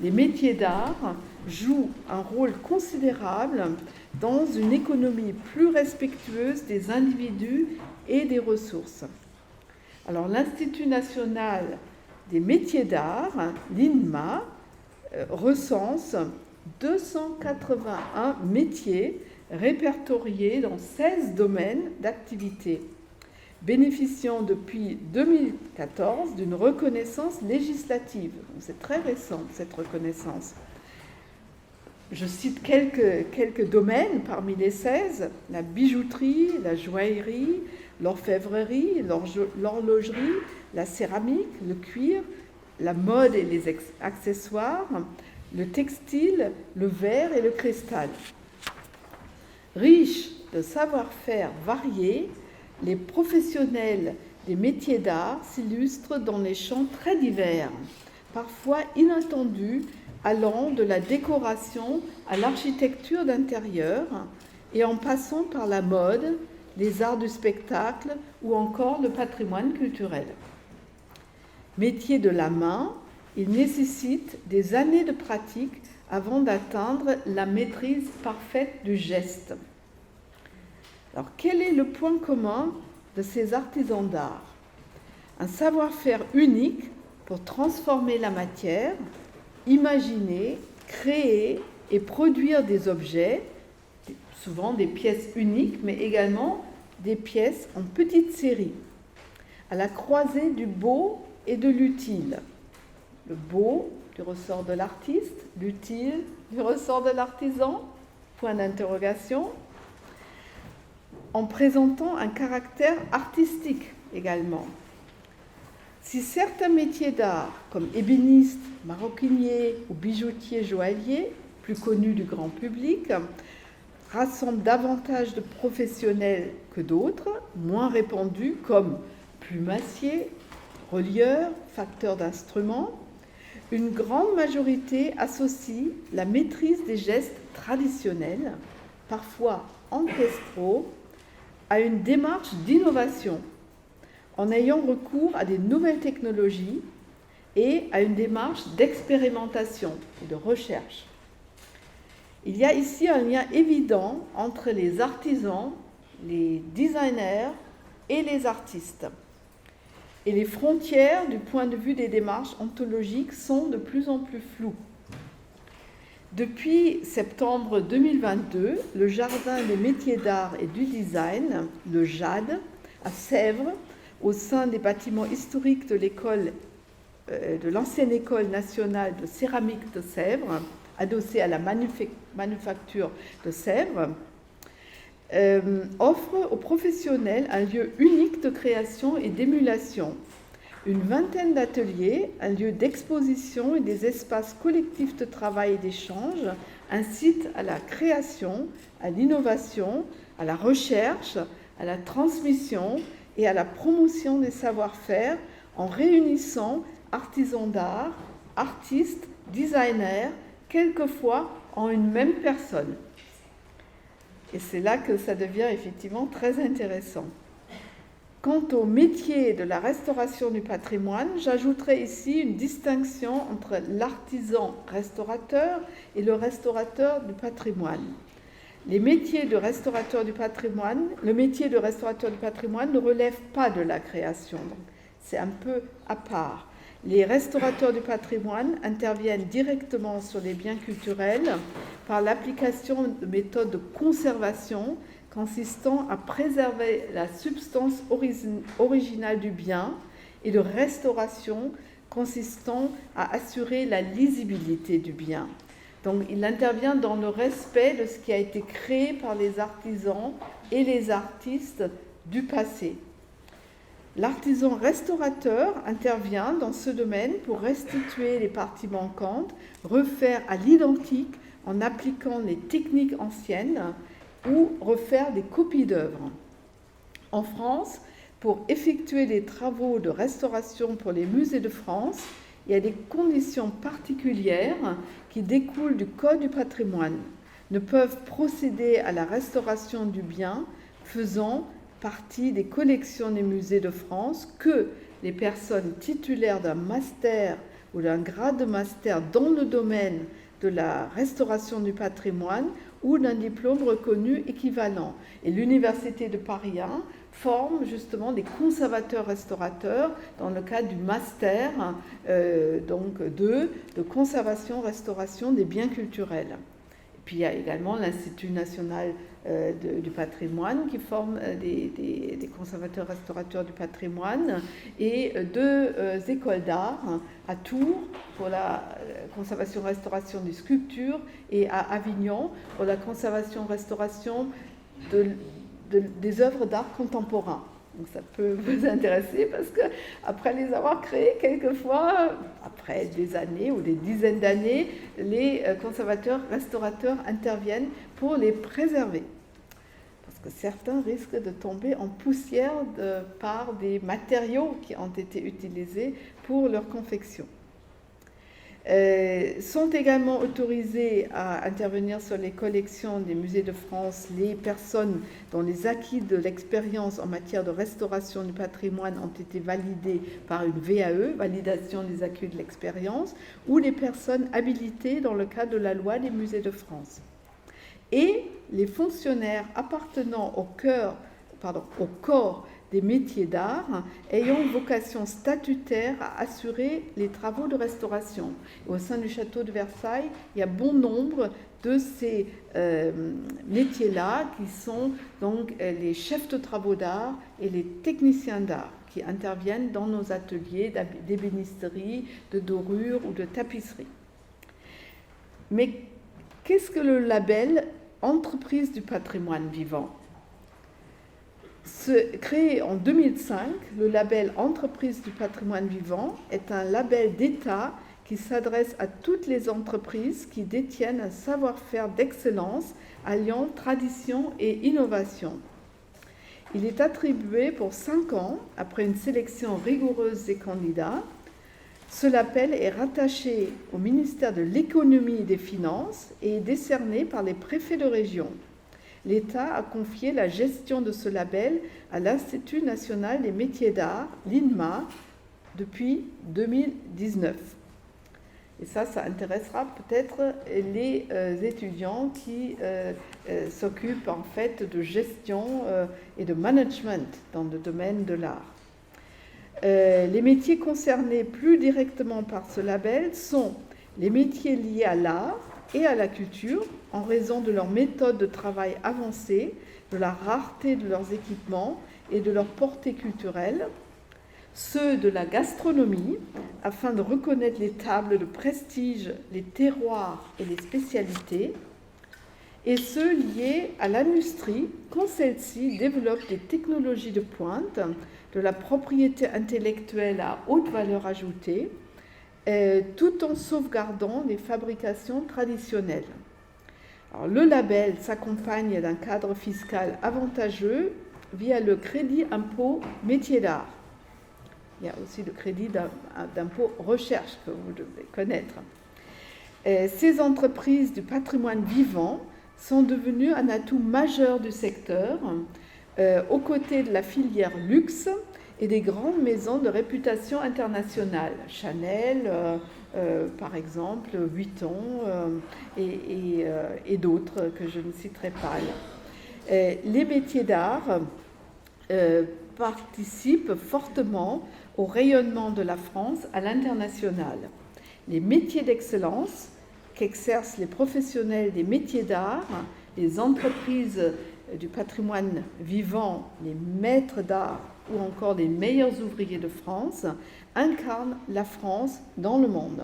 Les métiers d'art jouent un rôle considérable dans une économie plus respectueuse des individus et des ressources. Alors, l'Institut national des métiers d'art, l'INMA, recense 281 métiers répertoriés dans 16 domaines d'activité, bénéficiant depuis 2014 d'une reconnaissance législative. C'est très récent, cette reconnaissance. Je cite quelques domaines parmi les 16, la bijouterie, la joaillerie, l'orfèvrerie, l'horlogerie, la céramique, le cuir, la mode et les accessoires, le textile, le verre et le cristal. Riches de savoir-faire variés, les professionnels des métiers d'art s'illustrent dans des champs très divers, parfois inattendus, allant de la décoration à l'architecture d'intérieur et en passant par la mode, les arts du spectacle ou encore le patrimoine culturel. Métier de la main, il nécessite des années de pratique avant d'atteindre la maîtrise parfaite du geste. Alors, quel est le point commun de ces artisans d'art? Un savoir-faire unique pour transformer la matière, imaginer, créer et produire des objets, souvent des pièces uniques, mais également des pièces en petites séries, à la croisée du beau et de l'utile. Le beau du ressort de l'artiste, l'utile du ressort de l'artisan, point d'interrogation, en présentant un caractère artistique également. Si certains métiers d'art, comme ébéniste, maroquinier ou bijoutier joaillier, plus connus du grand public, rassemblent davantage de professionnels que d'autres, moins répandus, comme plumassier, relieur, facteur d'instruments, une grande majorité associe la maîtrise des gestes traditionnels, parfois ancestraux, à une démarche d'innovation, en ayant recours à des nouvelles technologies et à une démarche d'expérimentation et de recherche. Il y a ici un lien évident entre les artisans, les designers et les artistes. Et les frontières du point de vue des démarches ontologiques sont de plus en plus floues. Depuis septembre 2022, le Jardin des métiers d'art et du design, le JAD, à Sèvres, au sein des bâtiments historiques de l'ancienne École nationale de céramique de Sèvres, adossée à la manufacture de Sèvres, offre aux professionnels un lieu unique de création et d'émulation. Une vingtaine d'ateliers, un lieu d'exposition et des espaces collectifs de travail et d'échange incitent à la création, à l'innovation, à la recherche, à la transmission et à la promotion des savoir-faire en réunissant artisans d'art, artistes, designers, quelquefois en une même personne. Et c'est là que ça devient effectivement très intéressant. Quant au métier de la restauration du patrimoine, j'ajouterai ici une distinction entre l'artisan restaurateur et le restaurateur du patrimoine. Le métier de restaurateur du patrimoine ne relève pas de la création, donc c'est un peu à part. Les restaurateurs du patrimoine interviennent directement sur les biens culturels par l'application de méthodes de conservation consistant à préserver la substance originale du bien et de restauration consistant à assurer la lisibilité du bien. Donc il intervient dans le respect de ce qui a été créé par les artisans et les artistes du passé. L'artisan restaurateur intervient dans ce domaine pour restituer les parties manquantes, refaire à l'identique en appliquant les techniques anciennes ou refaire des copies d'œuvres. En France, pour effectuer des travaux de restauration pour les musées de France, il y a des conditions particulières qui découlent du Code du patrimoine, ne peuvent procéder à la restauration du bien faisant partie des collections des musées de France que les personnes titulaires d'un master ou d'un grade de master dans le domaine de la restauration du patrimoine ou d'un diplôme reconnu équivalent. Et l'Université de Paris 1 forme justement des conservateurs-restaurateurs dans le cadre du master de conservation-restauration des biens culturels. Et puis il y a également l'Institut national du patrimoine qui forment des conservateurs restaurateurs du patrimoine et 2 écoles d'art à Tours pour la conservation-restauration des sculptures et à Avignon pour la conservation-restauration des œuvres d'art contemporain. Donc ça peut vous intéresser parce que après les avoir créés, quelquefois, après des années ou des dizaines d'années, les conservateurs, restaurateurs interviennent pour les préserver. Parce que certains risquent de tomber en poussière par des matériaux qui ont été utilisés pour leur confection. Sont également autorisés à intervenir sur les collections des musées de France les personnes dont les acquis de l'expérience en matière de restauration du patrimoine ont été validés par une VAE, validation des acquis de l'expérience, ou les personnes habilitées dans le cadre de la loi des musées de France. Et les fonctionnaires appartenant au corps des métiers d'art ayant une vocation statutaire à assurer les travaux de restauration. Au sein du château de Versailles, il y a bon nombre de ces métiers-là qui sont donc les chefs de travaux d'art et les techniciens d'art qui interviennent dans nos ateliers d'ébénisterie, de dorure ou de tapisserie. Mais qu'est-ce que le label Entreprise du patrimoine vivant ? Créé en 2005, le label Entreprise du patrimoine vivant est un label d'État qui s'adresse à toutes les entreprises qui détiennent un savoir-faire d'excellence alliant tradition et innovation. Il est attribué pour 5 ans après une sélection rigoureuse des candidats. Ce label est rattaché au ministère de l'Économie et des Finances et est décerné par les préfets de région. L'État a confié la gestion de ce label à l'Institut national des métiers d'art, l'INMA, depuis 2019. Et ça intéressera peut-être les étudiants qui s'occupent en fait de gestion et de management dans le domaine de l'art. Les métiers concernés plus directement par ce label sont les métiers liés à l'art et à la culture, en raison de leur méthode de travail avancée, de la rareté de leurs équipements et de leur portée culturelle, ceux de la gastronomie, afin de reconnaître les tables de prestige, les terroirs et les spécialités, et ceux liés à l'industrie, quand celle-ci développe des technologies de pointe, de la propriété intellectuelle à haute valeur ajoutée, tout en sauvegardant les fabrications traditionnelles. Alors, le label s'accompagne d'un cadre fiscal avantageux via le crédit impôt métier d'art. Il y a aussi le crédit d'impôt recherche que vous devez connaître. Ces entreprises du patrimoine vivant sont devenues un atout majeur du secteur, aux côtés de la filière luxe et des grandes maisons de réputation internationale, Chanel, par exemple, Vuitton et d'autres que je ne citerai pas là. Les métiers d'art participent fortement au rayonnement de la France à l'international. Les métiers d'excellence qu'exercent les professionnels des métiers d'art, les entreprises du patrimoine vivant, les maîtres d'art ou encore les meilleurs ouvriers de France, incarnent la France dans le monde.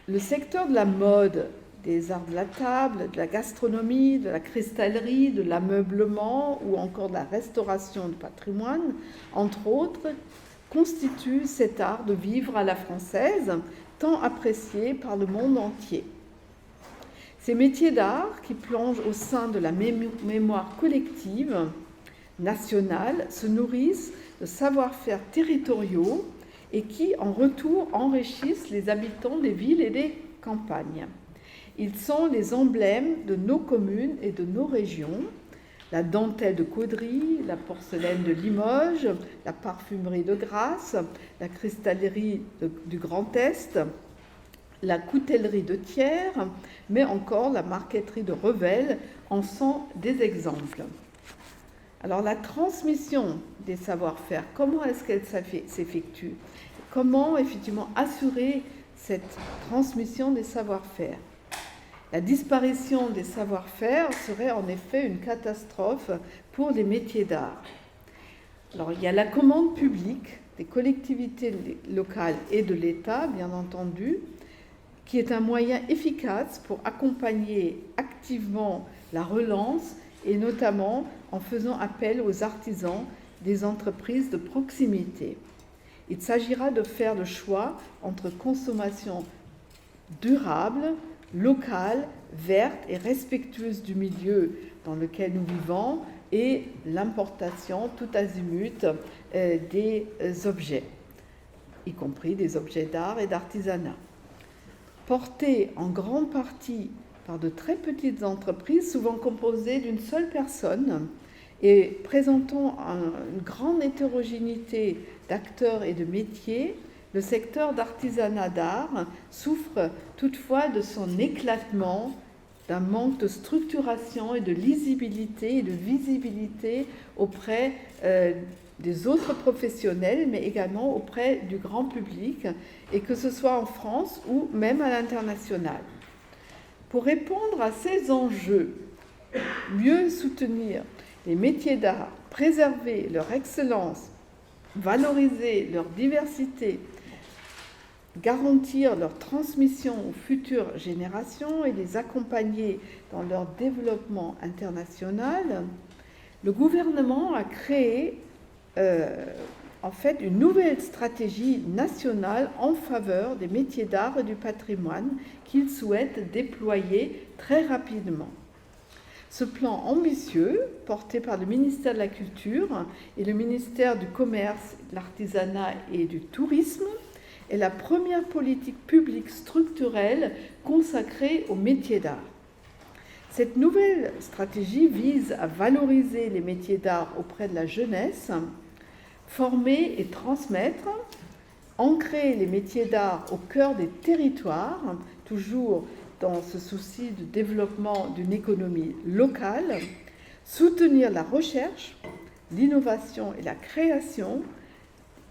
Le secteur de la mode, des arts de la table, de la gastronomie, de la cristallerie, de l'ameublement ou encore de la restauration du patrimoine, entre autres, constitue cet art de vivre à la française, tant apprécié par le monde entier. Ces métiers d'art qui plongent au sein de la mémoire collective nationale se nourrissent de savoir-faire territoriaux et qui, en retour, enrichissent les habitants des villes et des campagnes. Ils sont les emblèmes de nos communes et de nos régions. La dentelle de Caudry, la porcelaine de Limoges, la parfumerie de Grasse, la cristallerie du Grand Est, la coutellerie de Thiers, mais encore la marqueterie de Revel en sont des exemples. Alors la transmission des savoir-faire, comment est-ce qu'elle s'effectue ? Comment effectivement assurer cette transmission des savoir-faire ? La disparition des savoir-faire serait en effet une catastrophe pour les métiers d'art. Alors, il y a la commande publique des collectivités locales et de l'État, bien entendu, qui est un moyen efficace pour accompagner activement la relance et notamment en faisant appel aux artisans des entreprises de proximité. Il s'agira de faire le choix entre consommation durable, locale, verte et respectueuse du milieu dans lequel nous vivons et l'importation tout azimut des objets, y compris des objets d'art et d'artisanat. Portés en grande partie par de très petites entreprises, souvent composées d'une seule personne et présentant une grande hétérogénéité d'acteurs et de métiers, le secteur d'artisanat d'art souffre toutefois de son éclatement, d'un manque de structuration et de lisibilité et de visibilité auprès des autres professionnels, mais également auprès du grand public, et que ce soit en France ou même à l'international. Pour répondre à ces enjeux, mieux soutenir les métiers d'art, préserver leur excellence, valoriser leur diversité, garantir leur transmission aux futures générations et les accompagner dans leur développement international, le gouvernement a créé en fait une nouvelle stratégie nationale en faveur des métiers d'art et du patrimoine qu'il souhaite déployer très rapidement. Ce plan ambitieux, porté par le ministère de la Culture et le ministère du Commerce, de l'Artisanat et du Tourisme, est la première politique publique structurelle consacrée aux métiers d'art. Cette nouvelle stratégie vise à valoriser les métiers d'art auprès de la jeunesse, former et transmettre, ancrer les métiers d'art au cœur des territoires, toujours dans ce souci de développement d'une économie locale, soutenir la recherche, l'innovation et la création,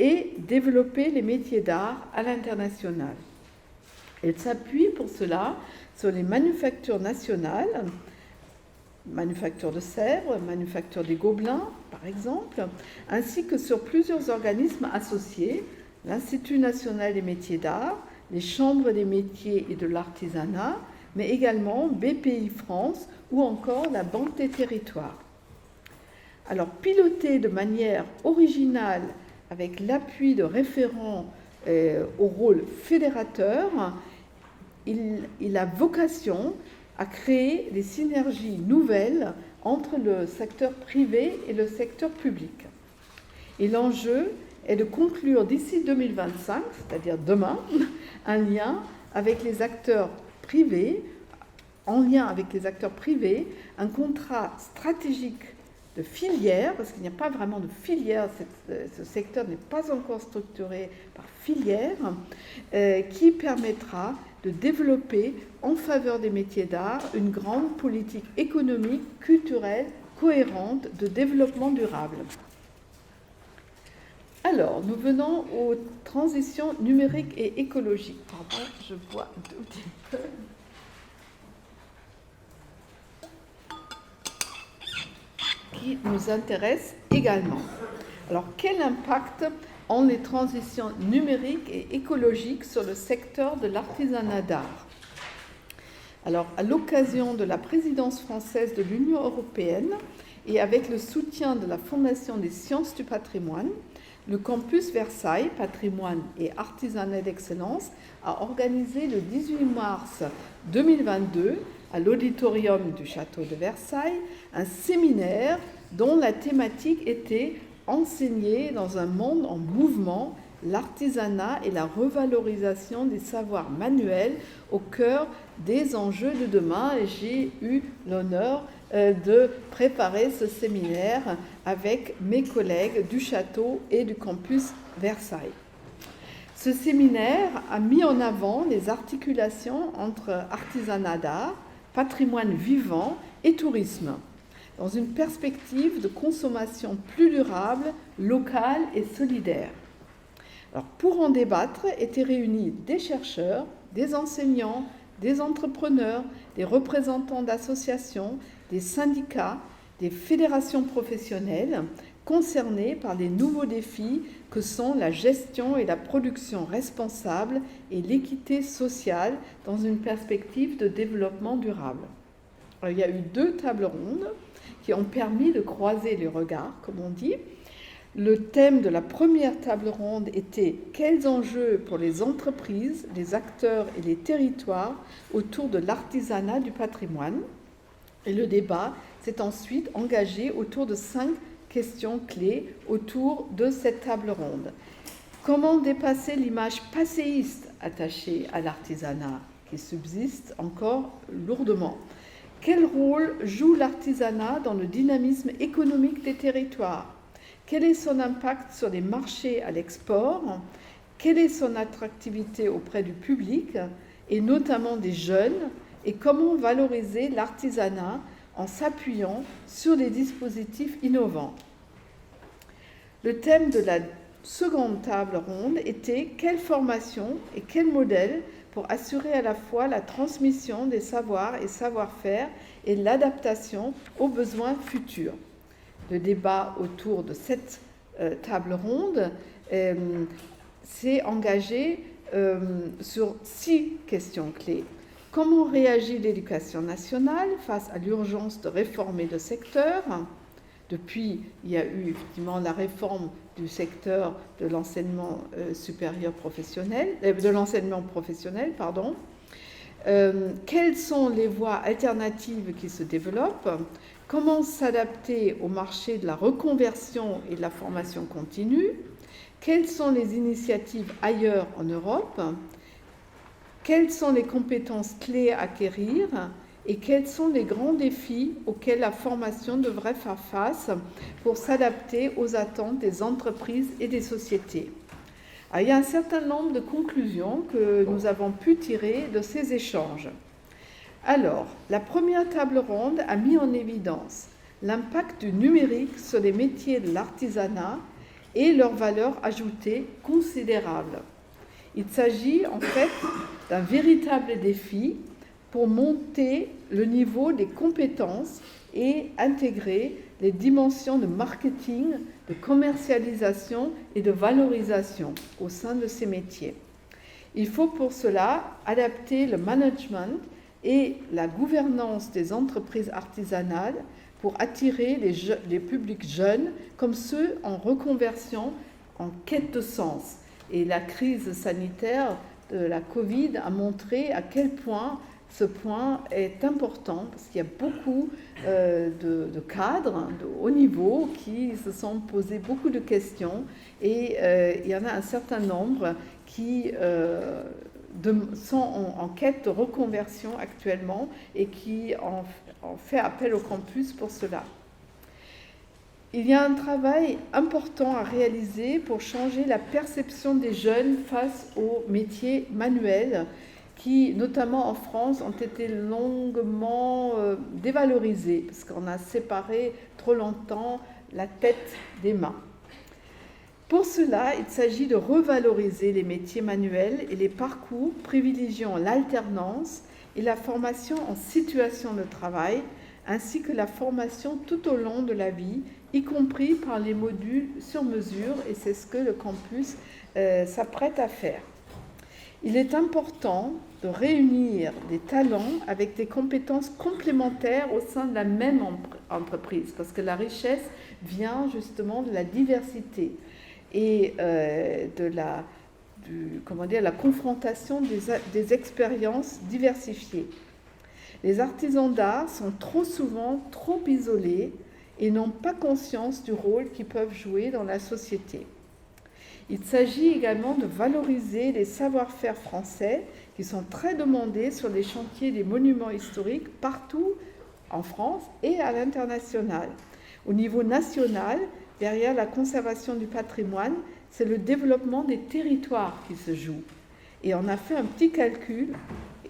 et développer les métiers d'art à l'international. Elle s'appuie pour cela sur les manufactures nationales, manufacture de Sèvres, manufacture des Gobelins, par exemple, ainsi que sur plusieurs organismes associés, l'Institut national des métiers d'art, les chambres des métiers et de l'artisanat, mais également BPI France ou encore la Banque des territoires. Alors, piloté de manière originale avec l'appui de référents au rôle fédérateur, il a vocation à créer des synergies nouvelles entre le secteur privé et le secteur public. Et l'enjeu est de conclure d'ici 2025, c'est-à-dire demain, un lien avec les acteurs privés, en lien avec les acteurs privés, un contrat stratégique de filière, parce qu'il n'y a pas vraiment de filière, ce secteur n'est pas encore structuré par filière, qui permettra de développer en faveur des métiers d'art une grande politique économique, culturelle, cohérente de développement durable. Alors, nous venons aux transitions numériques et écologiques. Pardon, je bois un tout petit peu. Qui nous intéresse également. Alors, quel impact ont les transitions numériques et écologiques sur le secteur de l'artisanat d'art? Alors, à l'occasion de la présidence française de l'Union européenne et avec le soutien de la Fondation des sciences du patrimoine, le campus Versailles, patrimoine et artisanat d'excellence, a organisé le 18 mars 2022 à l'auditorium du château de Versailles un séminaire dont la thématique était « Enseigner dans un monde en mouvement, l'artisanat et la revalorisation des savoirs manuels au cœur des enjeux de demain ». Et j'ai eu l'honneur de préparer ce séminaire avec mes collègues du château et du campus Versailles. Ce séminaire a mis en avant les articulations entre artisanat d'art, patrimoine vivant et tourisme, dans une perspective de consommation plus durable, locale et solidaire. Alors, pour en débattre, étaient réunis des chercheurs, des enseignants, des entrepreneurs, des représentants d'associations, des syndicats, des fédérations professionnelles concernés par les nouveaux défis que sont la gestion et la production responsable et l'équité sociale dans une perspective de développement durable. Alors, il y a eu 2 tables rondes qui ont permis de croiser les regards, comme on dit. Le thème de la première table ronde était « Quels enjeux pour les entreprises, les acteurs et les territoires autour de l'artisanat du patrimoine ?» Et le débat s'est ensuite engagé autour de 5 questions clés autour de cette table ronde. Comment dépasser l'image passéiste attachée à l'artisanat, qui subsiste encore lourdement ? Quel rôle joue l'artisanat dans le dynamisme économique des territoires ? Quel est son impact sur les marchés à l'export ? Quelle est son attractivité auprès du public, et notamment des jeunes ? Et comment valoriser l'artisanat en s'appuyant sur des dispositifs innovants ? Le thème de la seconde table ronde était « Quelle formation et quel modèle pour assurer à la fois la transmission des savoirs et savoir-faire et l'adaptation aux besoins futurs ?» Le débat autour de cette table ronde s'est engagé sur 6 questions clés. Comment réagit l'éducation nationale face à l'urgence de réformer le secteur ? Depuis, il y a eu effectivement la réforme du secteur de l'enseignement supérieur professionnel, de l'enseignement professionnel, pardon. Quelles sont les voies alternatives qui se développent ? Comment s'adapter au marché de la reconversion et de la formation continue ? Quelles sont les initiatives ailleurs en Europe ? Quelles sont les compétences clés à acquérir et quels sont les grands défis auxquels la formation devrait faire face pour s'adapter aux attentes des entreprises et des sociétés ? Alors, il y a un certain nombre de conclusions que nous avons pu tirer de ces échanges. Alors, la première table ronde a mis en évidence l'impact du numérique sur les métiers de l'artisanat et leur valeur ajoutée considérable. Il s'agit en fait d'un véritable défi pour monter le niveau des compétences et intégrer les dimensions de marketing, de commercialisation et de valorisation au sein de ces métiers. Il faut pour cela adapter le management et la gouvernance des entreprises artisanales pour attirer les publics jeunes comme ceux en reconversion, en quête de sens. Et la crise sanitaire de la Covid a montré à quel point ce point est important, parce qu'il y a beaucoup de cadres de haut niveau qui se sont posés beaucoup de questions, et il y en a un certain nombre qui sont en quête de reconversion actuellement et qui ont fait appel au campus pour cela. Il y a un travail important à réaliser pour changer la perception des jeunes face aux métiers manuels qui, notamment en France, ont été longuement dévalorisés parce qu'on a séparé trop longtemps la tête des mains. Pour cela, il s'agit de revaloriser les métiers manuels et les parcours privilégiant l'alternance et la formation en situation de travail, ainsi que la formation tout au long de la vie, y compris par les modules sur mesure, et c'est ce que le campus s'apprête à faire. Il est important de réunir des talents avec des compétences complémentaires au sein de la même entreprise, parce que la richesse vient justement de la diversité et de la confrontation des expériences diversifiées. Les artisans d'art sont trop souvent trop isolés et n'ont pas conscience du rôle qu'ils peuvent jouer dans la société. Il s'agit également de valoriser les savoir-faire français qui sont très demandés sur les chantiers des monuments historiques partout en France et à l'international. Au niveau national, derrière la conservation du patrimoine, c'est le développement des territoires qui se joue. Et on a fait un petit calcul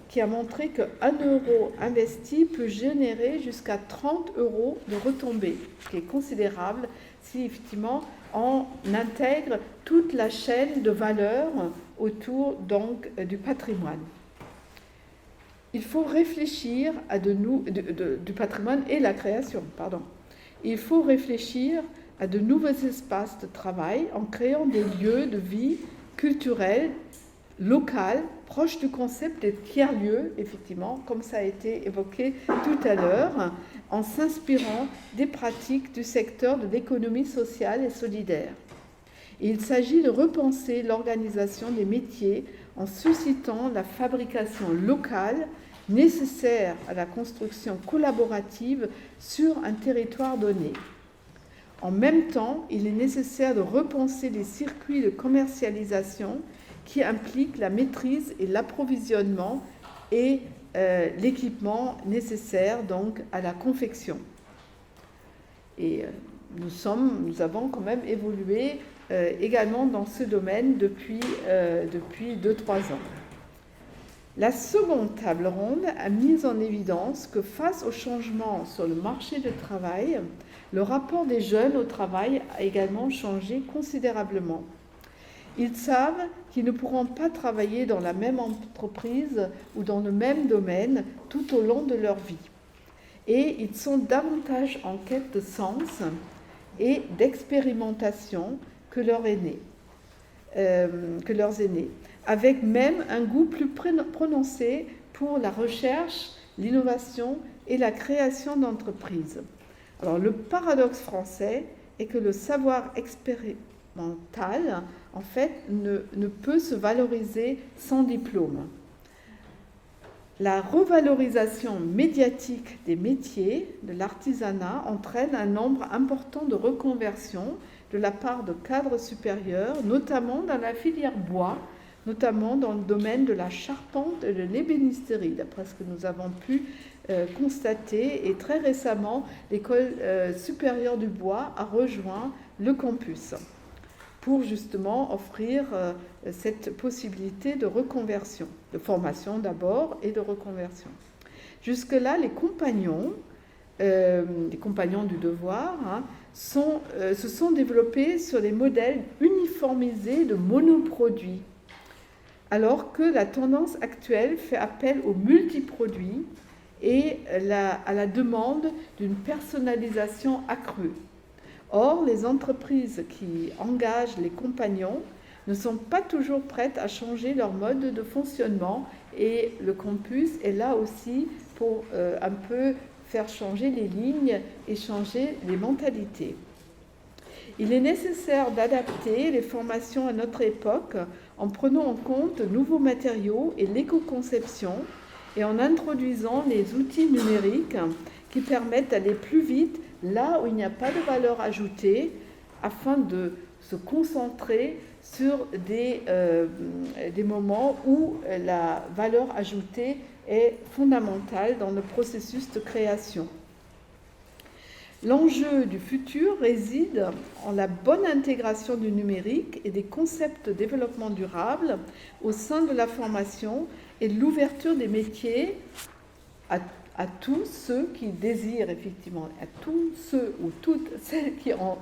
qui a montré que 1 euro investi peut générer jusqu'à 30 euros de retombées, ce qui est considérable si effectivement on intègre toute la chaîne de valeur autour donc du patrimoine. il faut réfléchir à du patrimoine et la création, pardon. Il faut réfléchir à de nouveaux espaces de travail en créant des lieux de vie culturelle, locale, proche du concept des tiers-lieux, effectivement, comme ça a été évoqué tout à l'heure, en s'inspirant des pratiques du secteur de l'économie sociale et solidaire. Et il s'agit de repenser l'organisation des métiers en suscitant la fabrication locale nécessaire à la construction collaborative sur un territoire donné. En même temps, il est nécessaire de repenser les circuits de commercialisation qui impliquent la maîtrise et l'approvisionnement et l'équipement nécessaire donc à la confection. Et nous avons quand même évolué également dans ce domaine depuis 2-3 ans. La seconde table ronde a mis en évidence que face aux changements sur le marché du travail, le rapport des jeunes au travail a également changé considérablement. Ils savent qu'ils ne pourront pas travailler dans la même entreprise ou dans le même domaine tout au long de leur vie. Et ils sont davantage en quête de sens et d'expérimentation que leurs aînés, avec même un goût plus prononcé pour la recherche, l'innovation et la création d'entreprises. Alors, le paradoxe français est que le savoir expérimental, en fait, ne peut se valoriser sans diplôme. La revalorisation médiatique des métiers de l'artisanat entraîne un nombre important de reconversions de la part de cadres supérieurs, notamment dans la filière bois, notamment dans le domaine de la charpente et de l'ébénisterie, d'après ce que nous avons pu constater. Et très récemment, l'École supérieure du bois a rejoint le campus pour justement offrir cette possibilité de reconversion, de formation d'abord et de reconversion. Jusque-là, les compagnons du devoir, se sont développés sur des modèles uniformisés de monoproduits, alors que la tendance actuelle fait appel aux multiproduits et à la demande d'une personnalisation accrue. Or, les entreprises qui engagent les compagnons ne sont pas toujours prêtes à changer leur mode de fonctionnement et le campus est là aussi pour un peu faire changer les lignes et changer les mentalités. Il est nécessaire d'adapter les formations à notre époque en prenant en compte de nouveaux matériaux et l'éco-conception et en introduisant les outils numériques qui permettent d'aller plus vite là où il n'y a pas de valeur ajoutée afin de se concentrer sur des moments où la valeur ajoutée est fondamentale dans le processus de création. L'enjeu du futur réside en la bonne intégration du numérique et des concepts de développement durable au sein de la formation et de l'ouverture des métiers à tous ceux qui désirent effectivement, à tous ceux ou toutes celles qui en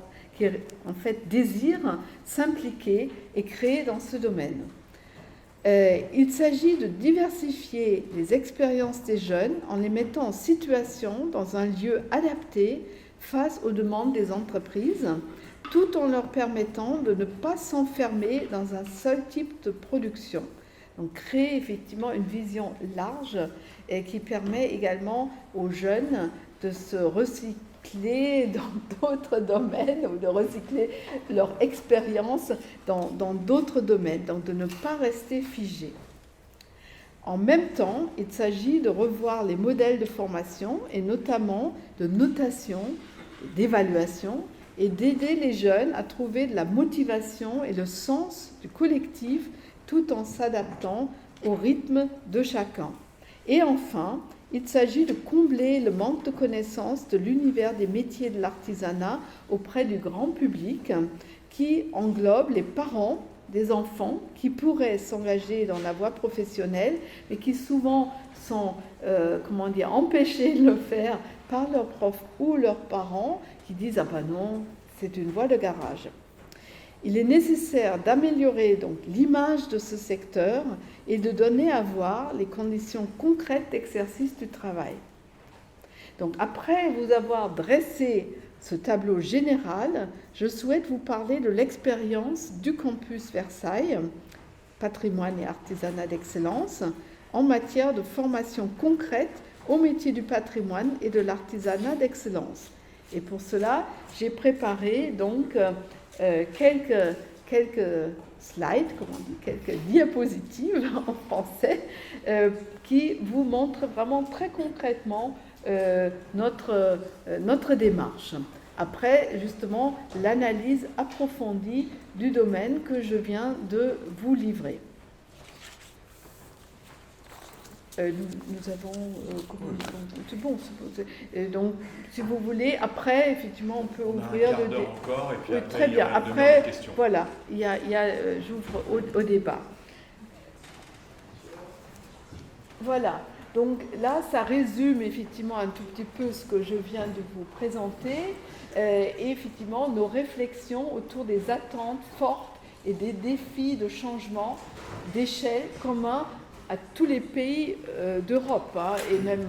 fait désirent s'impliquer et créer dans ce domaine. Il s'agit de diversifier les expériences des jeunes en les mettant en situation dans un lieu adapté face aux demandes des entreprises, tout en leur permettant de ne pas s'enfermer dans un seul type de production. Donc créer effectivement une vision large et qui permet également aux jeunes de se recycler dans d'autres domaines ou de recycler leur expérience dans d'autres domaines, donc de ne pas rester figés. En même temps, il s'agit de revoir les modèles de formation et notamment de notation, d'évaluation et d'aider les jeunes à trouver de la motivation et le sens du collectif tout en s'adaptant au rythme de chacun. Et enfin, il s'agit de combler le manque de connaissances de l'univers des métiers de l'artisanat auprès du grand public qui englobe les parents des enfants qui pourraient s'engager dans la voie professionnelle mais qui souvent sont empêchés de le faire par leurs profs ou leurs parents qui disent « Ah ben non, c'est une voie de garage ». Il est nécessaire d'améliorer donc l'image de ce secteur et de donner à voir les conditions concrètes d'exercice du travail. Donc après vous avoir dressé ce tableau général, je souhaite vous parler de l'expérience du campus Versailles, patrimoine et artisanat d'excellence, en matière de formation concrète au métier du patrimoine et de l'artisanat d'excellence. Et pour cela, j'ai préparé donc quelques slides, comme on dit, quelques diapositives en français, qui vous montrent vraiment très concrètement notre démarche. Après, justement, l'analyse approfondie du domaine que je viens de vous livrer. Nous avons... c'est bon. Donc, si vous voulez, après, effectivement, on peut ouvrir... On a un quart d'heure encore, et puis oui, après, très bien. Après, questions. voilà, j'ouvre au débat. Voilà. Donc là, ça résume effectivement un tout petit peu ce que je viens de vous présenter et effectivement nos réflexions autour des attentes fortes et des défis de changement d'échelle communs à tous les pays d'Europe et même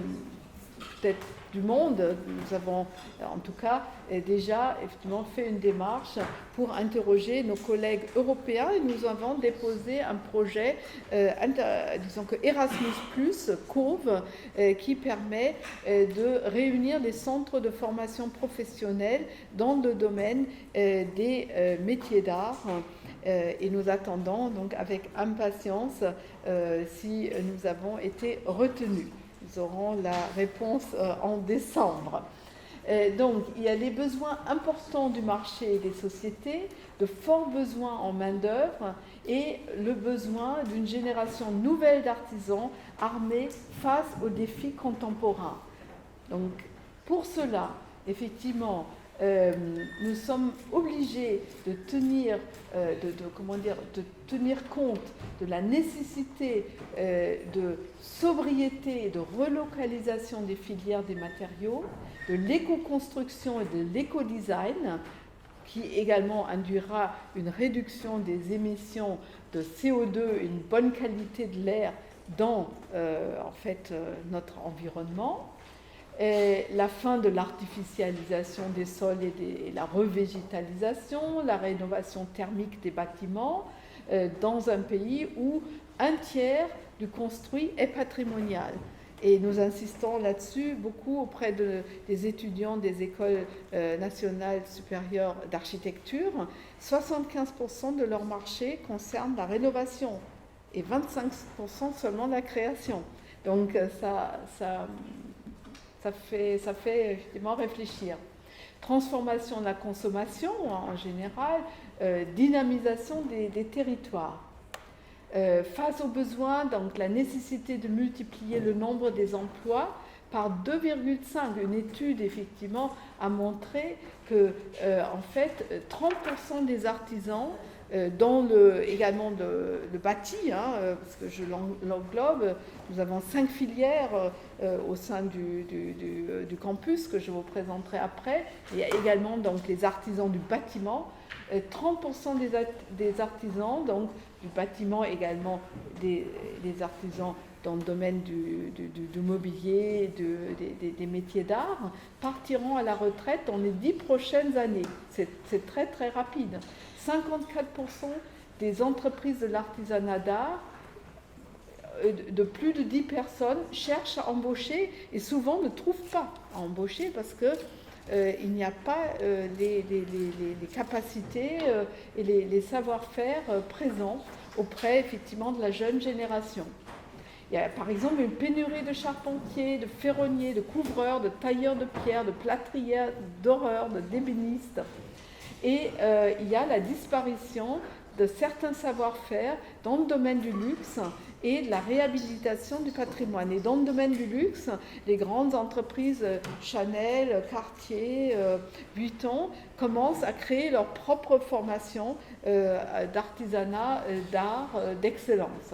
peut-être du monde. Nous avons en tout cas déjà effectivement fait une démarche pour interroger nos collègues européens et nous avons déposé un projet, disons que Erasmus+, COVE, qui permet de réunir des centres de formation professionnelle dans le domaine des métiers d'art. Et nous attendons donc avec impatience si nous avons été retenus. Nous aurons la réponse en décembre. Donc, il y a les besoins importants du marché et des sociétés, de forts besoins en main-d'œuvre et le besoin d'une génération nouvelle d'artisans armés face aux défis contemporains. Donc, pour cela, effectivement, nous sommes obligés de tenir compte de la nécessité de sobriété et de relocalisation des filières des matériaux, de l'éco-construction et de l'éco-design, qui également induira une réduction des émissions de CO2 et une bonne qualité de l'air dans notre environnement. Et la fin de l'artificialisation des sols et la revégétalisation, la rénovation thermique des bâtiments dans un pays où un tiers du construit est patrimonial. Et nous insistons là-dessus beaucoup auprès des étudiants des écoles nationales supérieures d'architecture. 75% de leur marché concerne la rénovation et 25% seulement la création. Donc ça fait effectivement réfléchir. Transformation de la consommation en général, dynamisation des territoires. Face aux besoins, donc la nécessité de multiplier le nombre des emplois par 2,5. Une étude effectivement a montré que 30% des artisans dans également le bâti, parce que je l'englobe, nous avons 5 filières au sein du campus que je vous présenterai après. Il y a également donc les artisans du bâtiment, 30% des artisans donc du bâtiment, également des artisans dans le domaine du mobilier, des métiers d'art, partiront à la retraite dans les 10 prochaines années. C'est très très rapide. 54% des entreprises de l'artisanat d'art, de plus de 10 personnes, cherchent à embaucher et souvent ne trouvent pas à embaucher parce que il n'y a pas les capacités et les savoir-faire présents auprès effectivement de la jeune génération. Il y a par exemple une pénurie de charpentiers, de ferronniers, de couvreurs, de tailleurs de pierre, de plâtriers, d'oreurs, de d'ébénistes. Et il y a la disparition de certains savoir-faire dans le domaine du luxe et de la réhabilitation du patrimoine. Et dans le domaine du luxe, les grandes entreprises Chanel, Cartier, Vuitton commencent à créer leur propre formation d'artisanat, d'art, d'excellence.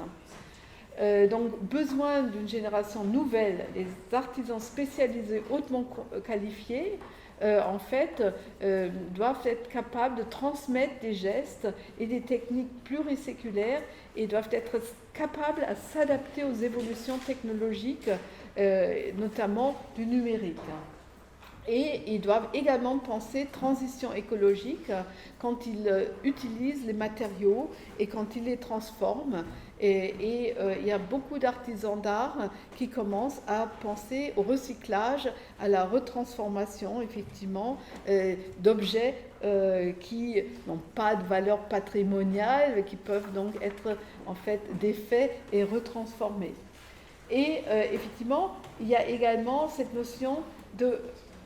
Donc, besoin d'une génération nouvelle, les artisans spécialisés hautement qualifiés, en fait, doivent être capables de transmettre des gestes et des techniques pluriséculaires et doivent être capables à s'adapter aux évolutions technologiques, notamment du numérique. Et ils doivent également penser transition écologique quand ils utilisent les matériaux et quand ils les transforment. Et il y a beaucoup d'artisans d'art qui commencent à penser au recyclage, à la retransformation, effectivement, d'objets qui n'ont pas de valeur patrimoniale, mais qui peuvent donc être en fait défaits et retransformés. Et effectivement, il y a également cette notion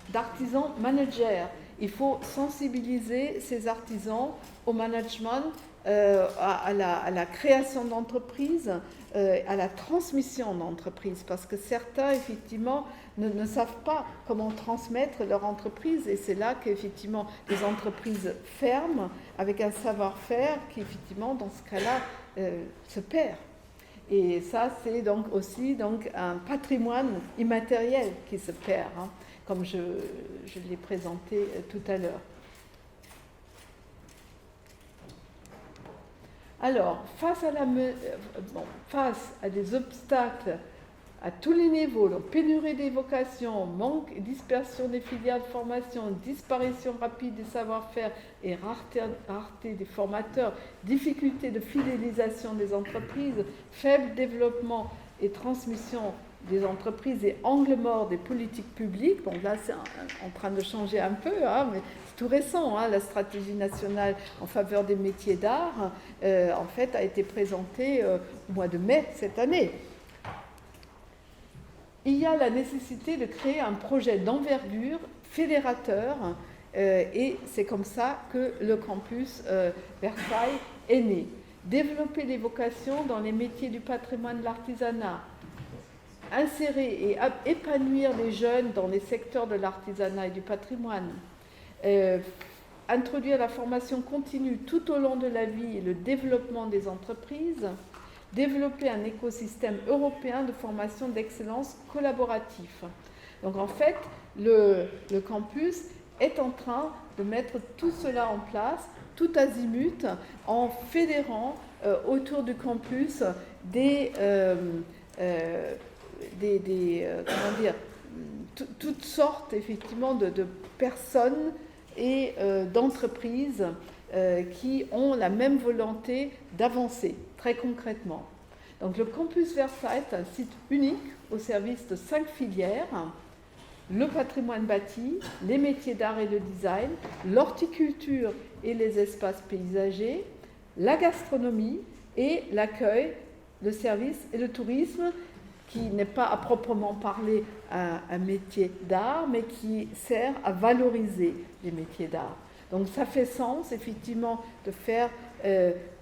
d'artisan manager. Il faut sensibiliser ces artisans au management, à la création d'entreprises, à la transmission d'entreprises, parce que certains, effectivement, ne savent pas comment transmettre leur entreprise, et c'est là qu'effectivement les entreprises ferment avec un savoir-faire qui, effectivement, dans ce cas-là, se perd. Et ça, c'est donc aussi un patrimoine immatériel qui se perd, hein, comme je l'ai présenté tout à l'heure. Alors, face à des obstacles à tous les niveaux, donc pénurie des vocations, manque et dispersion des filières de formation, disparition rapide des savoir-faire et rareté des formateurs, difficulté de fidélisation des entreprises, faible développement et transmission des entreprises et angle mort des politiques publiques. Bon, là, c'est en train de changer un peu, hein, mais c'est tout récent. Hein, la stratégie nationale en faveur des métiers d'art, en fait, a été présentée au mois de mai cette année. Il y a la nécessité de créer un projet d'envergure fédérateur, et c'est comme ça que le campus Versailles est né. Développer les vocations dans les métiers du patrimoine de l'artisanat, insérer et épanouir les jeunes dans les secteurs de l'artisanat et du patrimoine, introduire la formation continue tout au long de la vie et le développement des entreprises, développer un écosystème européen de formation d'excellence collaboratif. Donc en fait, le campus est en train de mettre tout cela en place, tout azimut, en fédérant autour du campus toutes sortes effectivement de personnes et d'entreprises qui ont la même volonté d'avancer très concrètement. Donc le campus Versailles est un site unique au service de 5 filières: le patrimoine bâti, les métiers d'art et de design, l'horticulture et les espaces paysagers, la gastronomie et l'accueil, le service et le tourisme, qui n'est pas à proprement parler un métier d'art, mais qui sert à valoriser les métiers d'art. Donc ça fait sens, effectivement, de faire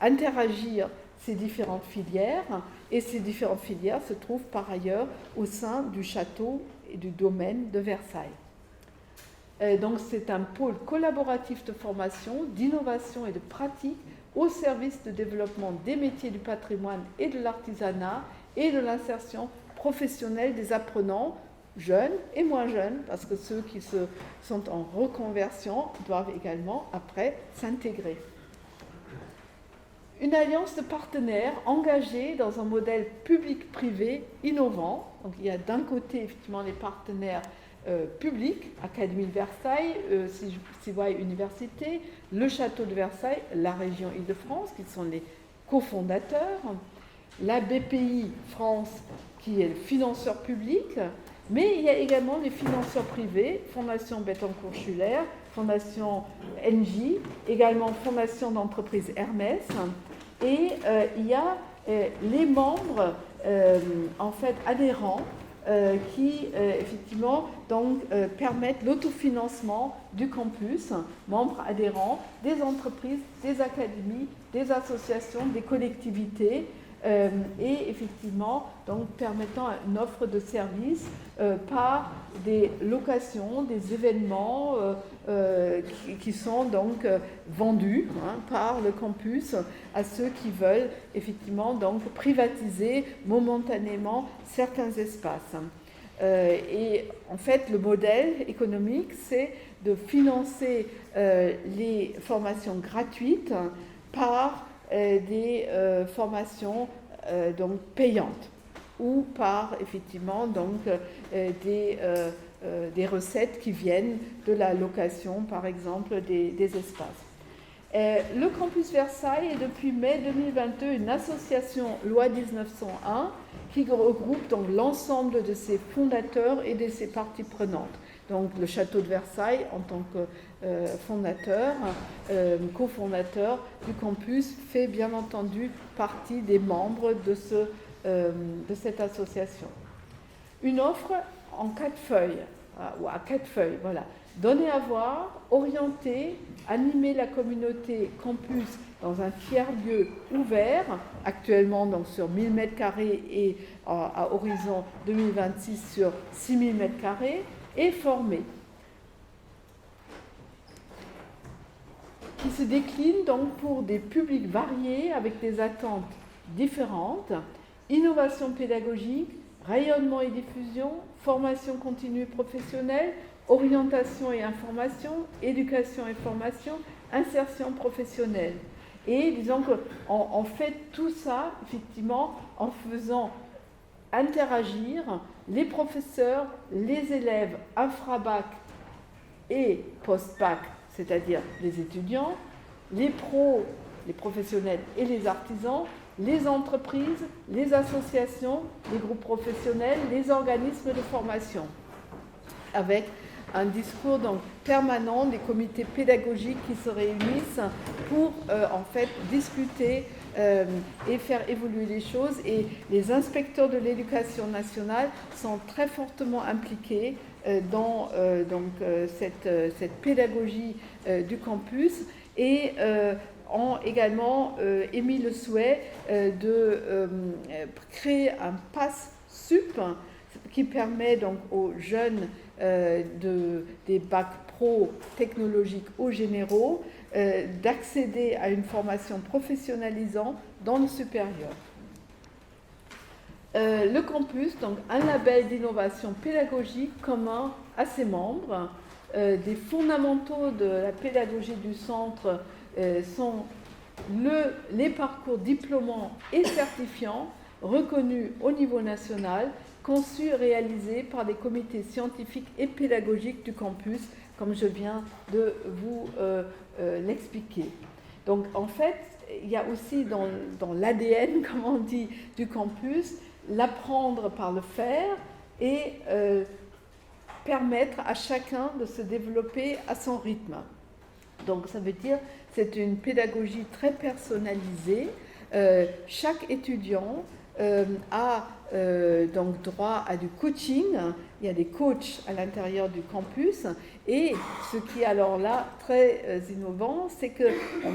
interagir ces différentes filières, et ces différentes filières se trouvent par ailleurs au sein du château et du domaine de Versailles. Donc c'est un pôle collaboratif de formation, d'innovation et de pratique au service de développement des métiers du patrimoine et de l'artisanat et de l'insertion professionnelle des apprenants, jeunes et moins jeunes, parce que ceux qui sont en reconversion doivent également après s'intégrer. Une alliance de partenaires engagés dans un modèle public-privé innovant. Donc il y a d'un côté effectivement les partenaires publics, Académie de Versailles, CY Université, le Château de Versailles, la région Île-de-France, qui sont les cofondateurs, la BPI France, qui est le financeur public, mais il y a également les financeurs privés, Fondation Bettencourt-Schuller, Fondation NJ, également Fondation d'entreprise Hermès, et il y a les membres en fait adhérents qui effectivement donc permettent l'autofinancement du campus, membres adhérents, des entreprises, des académies, des associations, des collectivités, et effectivement donc permettant une offre de services par des locations, des événements qui sont donc vendus par le campus à ceux qui veulent effectivement donc privatiser momentanément certains espaces. Et en fait, le modèle économique, c'est de financer les formations gratuites par des formations donc payantes ou par effectivement donc des recettes qui viennent de la location, par exemple, des espaces. Le Campus Versailles est depuis mai 2022 une association loi 1901 qui regroupe donc l'ensemble de ses fondateurs et de ses parties prenantes. Donc le château de Versailles en tant que fondateur, cofondateur du campus, fait bien entendu partie des membres de cette association. Une offre en 4 feuilles, ou à 4 feuilles, voilà. Donner à voir, orienter, animer la communauté campus dans un tiers-lieu ouvert, actuellement donc sur 1000 m² et à horizon 2026 sur 6000 m², et former. Qui se décline donc pour des publics variés avec des attentes différentes, innovation pédagogique, rayonnement et diffusion, formation continue professionnelle, orientation et information, éducation et formation, insertion professionnelle. Et disons qu'on fait tout ça, effectivement, en faisant interagir les professeurs, les élèves infra-bac et post-bac, c'est-à-dire les étudiants, les pros, les professionnels et les artisans, les entreprises, les associations, les groupes professionnels, les organismes de formation, avec un discours donc permanent des comités pédagogiques qui se réunissent pour en fait discuter et faire évoluer les choses. Et les inspecteurs de l'éducation nationale sont très fortement impliqués dans cette pédagogie du campus et ont également émis le souhait de créer un pass sup qui permet donc aux jeunes des bacs pro technologiques ou généraux d'accéder à une formation professionnalisante dans le supérieur. Le campus, donc un label d'innovation pédagogique commun à ses membres. Des fondamentaux de la pédagogie du centre sont les parcours diplômants et certifiants reconnus au niveau national, conçus et réalisés par des comités scientifiques et pédagogiques du campus, comme je viens de vous l'expliquer. Donc en fait, il y a aussi dans l'ADN, comme on dit, du campus, l'apprendre par le faire et permettre à chacun de se développer à son rythme. Donc ça veut dire c'est une pédagogie très personnalisée. Chaque étudiant a donc droit à du coaching. Il y a des coachs à l'intérieur du campus. Et ce qui est alors là très innovant, c'est que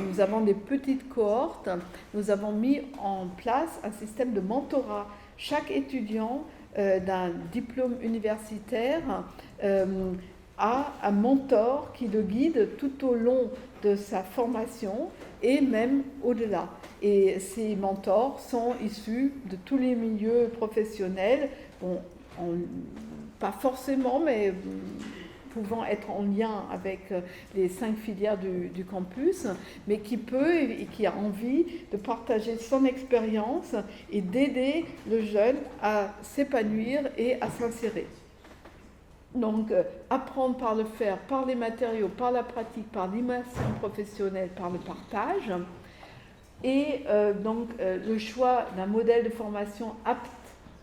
nous avons des petites cohortes. Nous avons mis en place un système de mentorat. Chaque étudiant d'un diplôme universitaire a un mentor qui le guide tout au long de sa formation et même au-delà. Et ces mentors sont issus de tous les milieux professionnels, pas forcément, mais pouvant être en lien avec les 5 filières du campus, mais qui peut et qui a envie de partager son expérience et d'aider le jeune à s'épanouir et à s'insérer. Donc, apprendre par le faire, par les matériaux, par la pratique, par l'immersion professionnelle, par le partage. Et le choix d'un modèle de formation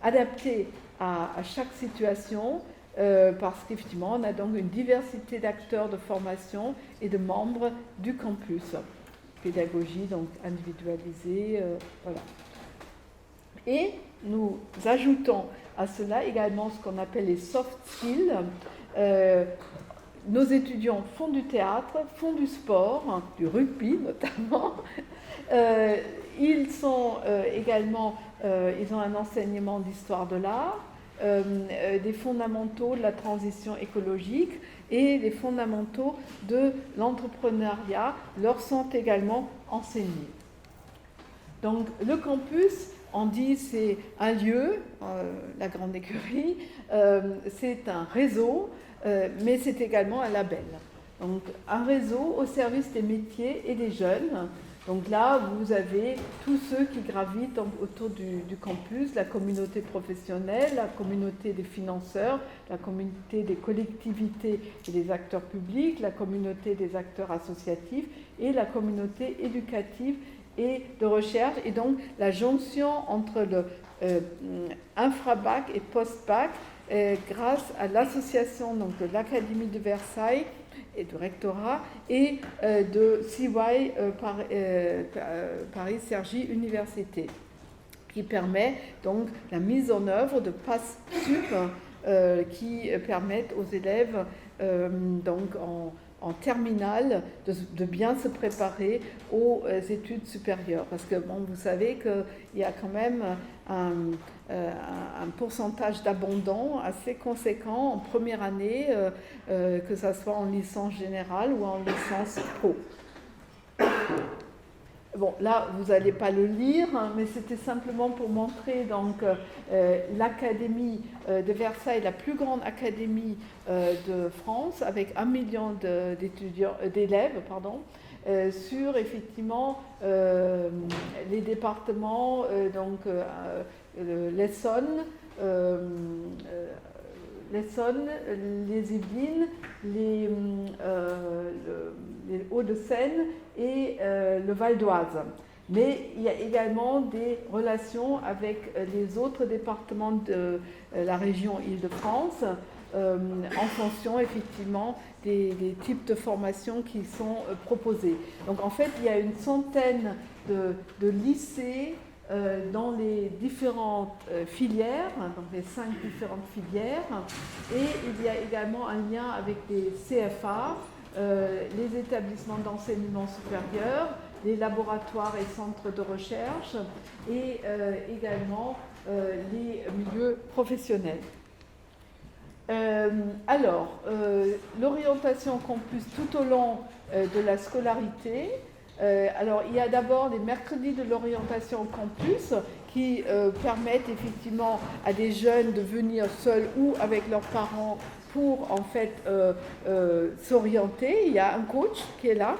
adapté à chaque situation, parce qu'effectivement, on a donc une diversité d'acteurs de formation et de membres du campus. Pédagogie, donc individualisée, voilà. Et nous ajoutons à cela également ce qu'on appelle les soft skills. Nos étudiants font du théâtre, font du sport, du rugby notamment. Ils sont également, ils ont un enseignement d'histoire de l'art, des fondamentaux de la transition écologique et des fondamentaux de l'entrepreneuriat leur sont également enseignés. Donc le campus Andy, c'est un lieu, la Grande Écurie, c'est un réseau, mais c'est également un label. Donc un réseau au service des métiers et des jeunes. Donc là, vous avez tous ceux qui gravitent autour du campus, la communauté professionnelle, la communauté des financeurs, la communauté des collectivités et des acteurs publics, la communauté des acteurs associatifs et la communauté éducative et de recherche. Et donc la jonction entre le infra-bac et post-bac grâce à l'association donc, de l'Académie de Versailles et du rectorat et de CY Paris-Cergy Université, qui permet donc la mise en œuvre de PassSup qui permettent aux élèves donc en terminale de bien se préparer aux études supérieures. Parce que bon, vous savez qu'il y a quand même un pourcentage d'abandon assez conséquent en première année, que ce soit en licence générale ou en licence pro. Bon, là, vous n'allez pas le lire, hein, mais c'était simplement pour montrer donc l'Académie de Versailles, la plus grande académie de France, avec 1 million d'élèves, sur effectivement les départements, donc l'Essonne, les Yvelines, les Hauts-de-Seine et le Val d'Oise. Mais il y a également des relations avec les autres départements de la région Île-de-France en fonction effectivement des types de formations qui sont proposées. Donc en fait, il y a une centaine de lycées dans les différentes filières, donc les 5 différentes filières, et il y a également un lien avec les CFA, les établissements d'enseignement supérieur, les laboratoires et centres de recherche, et également les milieux professionnels. L'orientation campus tout au long de la scolarité. Alors, il y a d'abord les mercredis de l'orientation campus qui permettent effectivement à des jeunes de venir seuls ou avec leurs parents pour en fait s'orienter. Il y a un coach qui est là,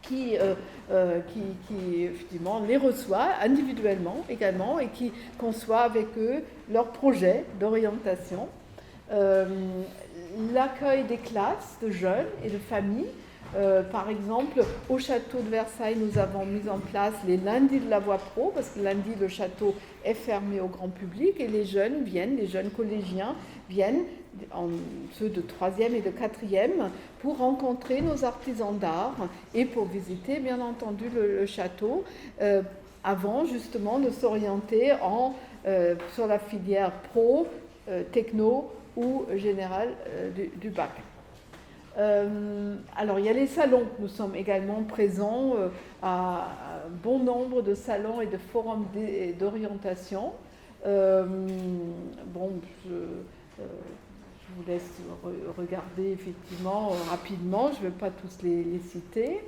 qui effectivement les reçoit individuellement également et qui conçoit avec eux leur projet d'orientation. L'accueil des classes de jeunes et de familles. Par exemple, au château de Versailles, nous avons mis en place les lundis de la voie pro, parce que lundi, le château est fermé au grand public et les jeunes collégiens viennent, ceux de 3e et de 4e, pour rencontrer nos artisans d'art et pour visiter, bien entendu, le château, avant justement de s'orienter sur la filière pro, techno ou générale du bac. Alors, il y a les salons. Nous sommes également présents à un bon nombre de salons et de forums d'orientation. Je vous laisse regarder effectivement rapidement. Je ne vais pas tous les citer.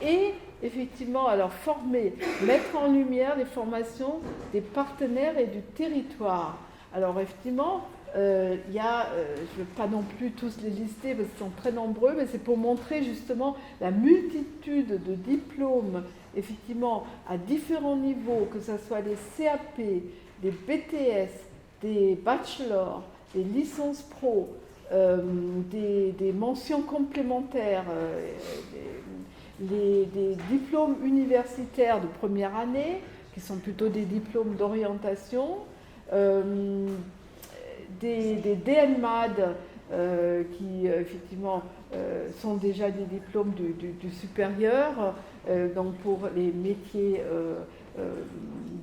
Et effectivement, alors former, mettre en lumière les formations des partenaires et du territoire. Alors, effectivement, il y a, je ne vais pas non plus tous les lister parce qu'ils sont très nombreux, mais c'est pour montrer justement la multitude de diplômes, effectivement, à différents niveaux, que ce soit les CAP, des BTS, des bachelors, des licences pro, des mentions complémentaires, des diplômes universitaires de première année, qui sont plutôt des diplômes d'orientation, des DNMAD qui effectivement sont déjà des diplômes du supérieur, donc pour les métiers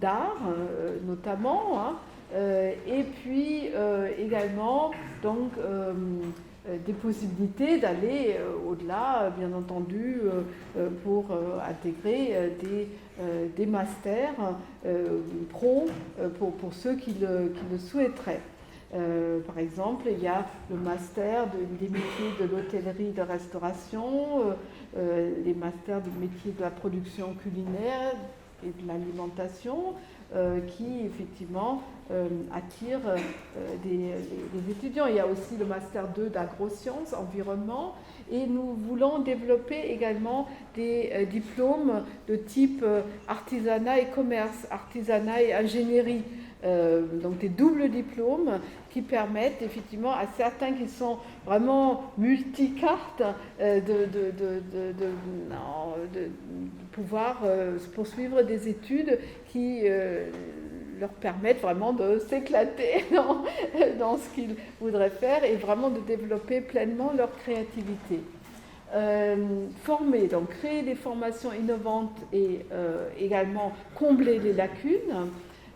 d'art notamment, et puis également donc des possibilités d'aller au-delà, bien entendu, pour intégrer des masters pro pour ceux qui le souhaiteraient. Par exemple, il y a le master des métiers de l'hôtellerie de restauration, les masters des métiers de la production culinaire, de l'alimentation qui effectivement attire les étudiants. Il y a aussi le Master 2 d'agro-sciences, environnement, et nous voulons développer également des diplômes de type artisanat et commerce, artisanat et ingénierie. Donc des doubles diplômes qui permettent effectivement à certains qui sont vraiment multicartes de pouvoir poursuivre des études qui leur permettent vraiment de s'éclater dans ce qu'ils voudraient faire et vraiment de développer pleinement leur créativité. Former, donc créer des formations innovantes et également combler les lacunes.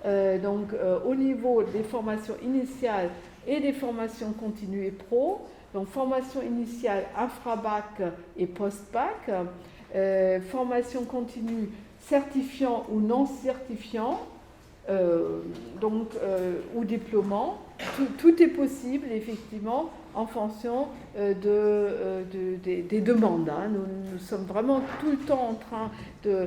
Au niveau des formations initiales et des formations continues et pro, donc formation initiale infra-bac et post-bac, formation continue certifiant ou non certifiant, ou diplômant, tout est possible effectivement en fonction des demandes. Hein. Nous sommes vraiment tout le temps en train de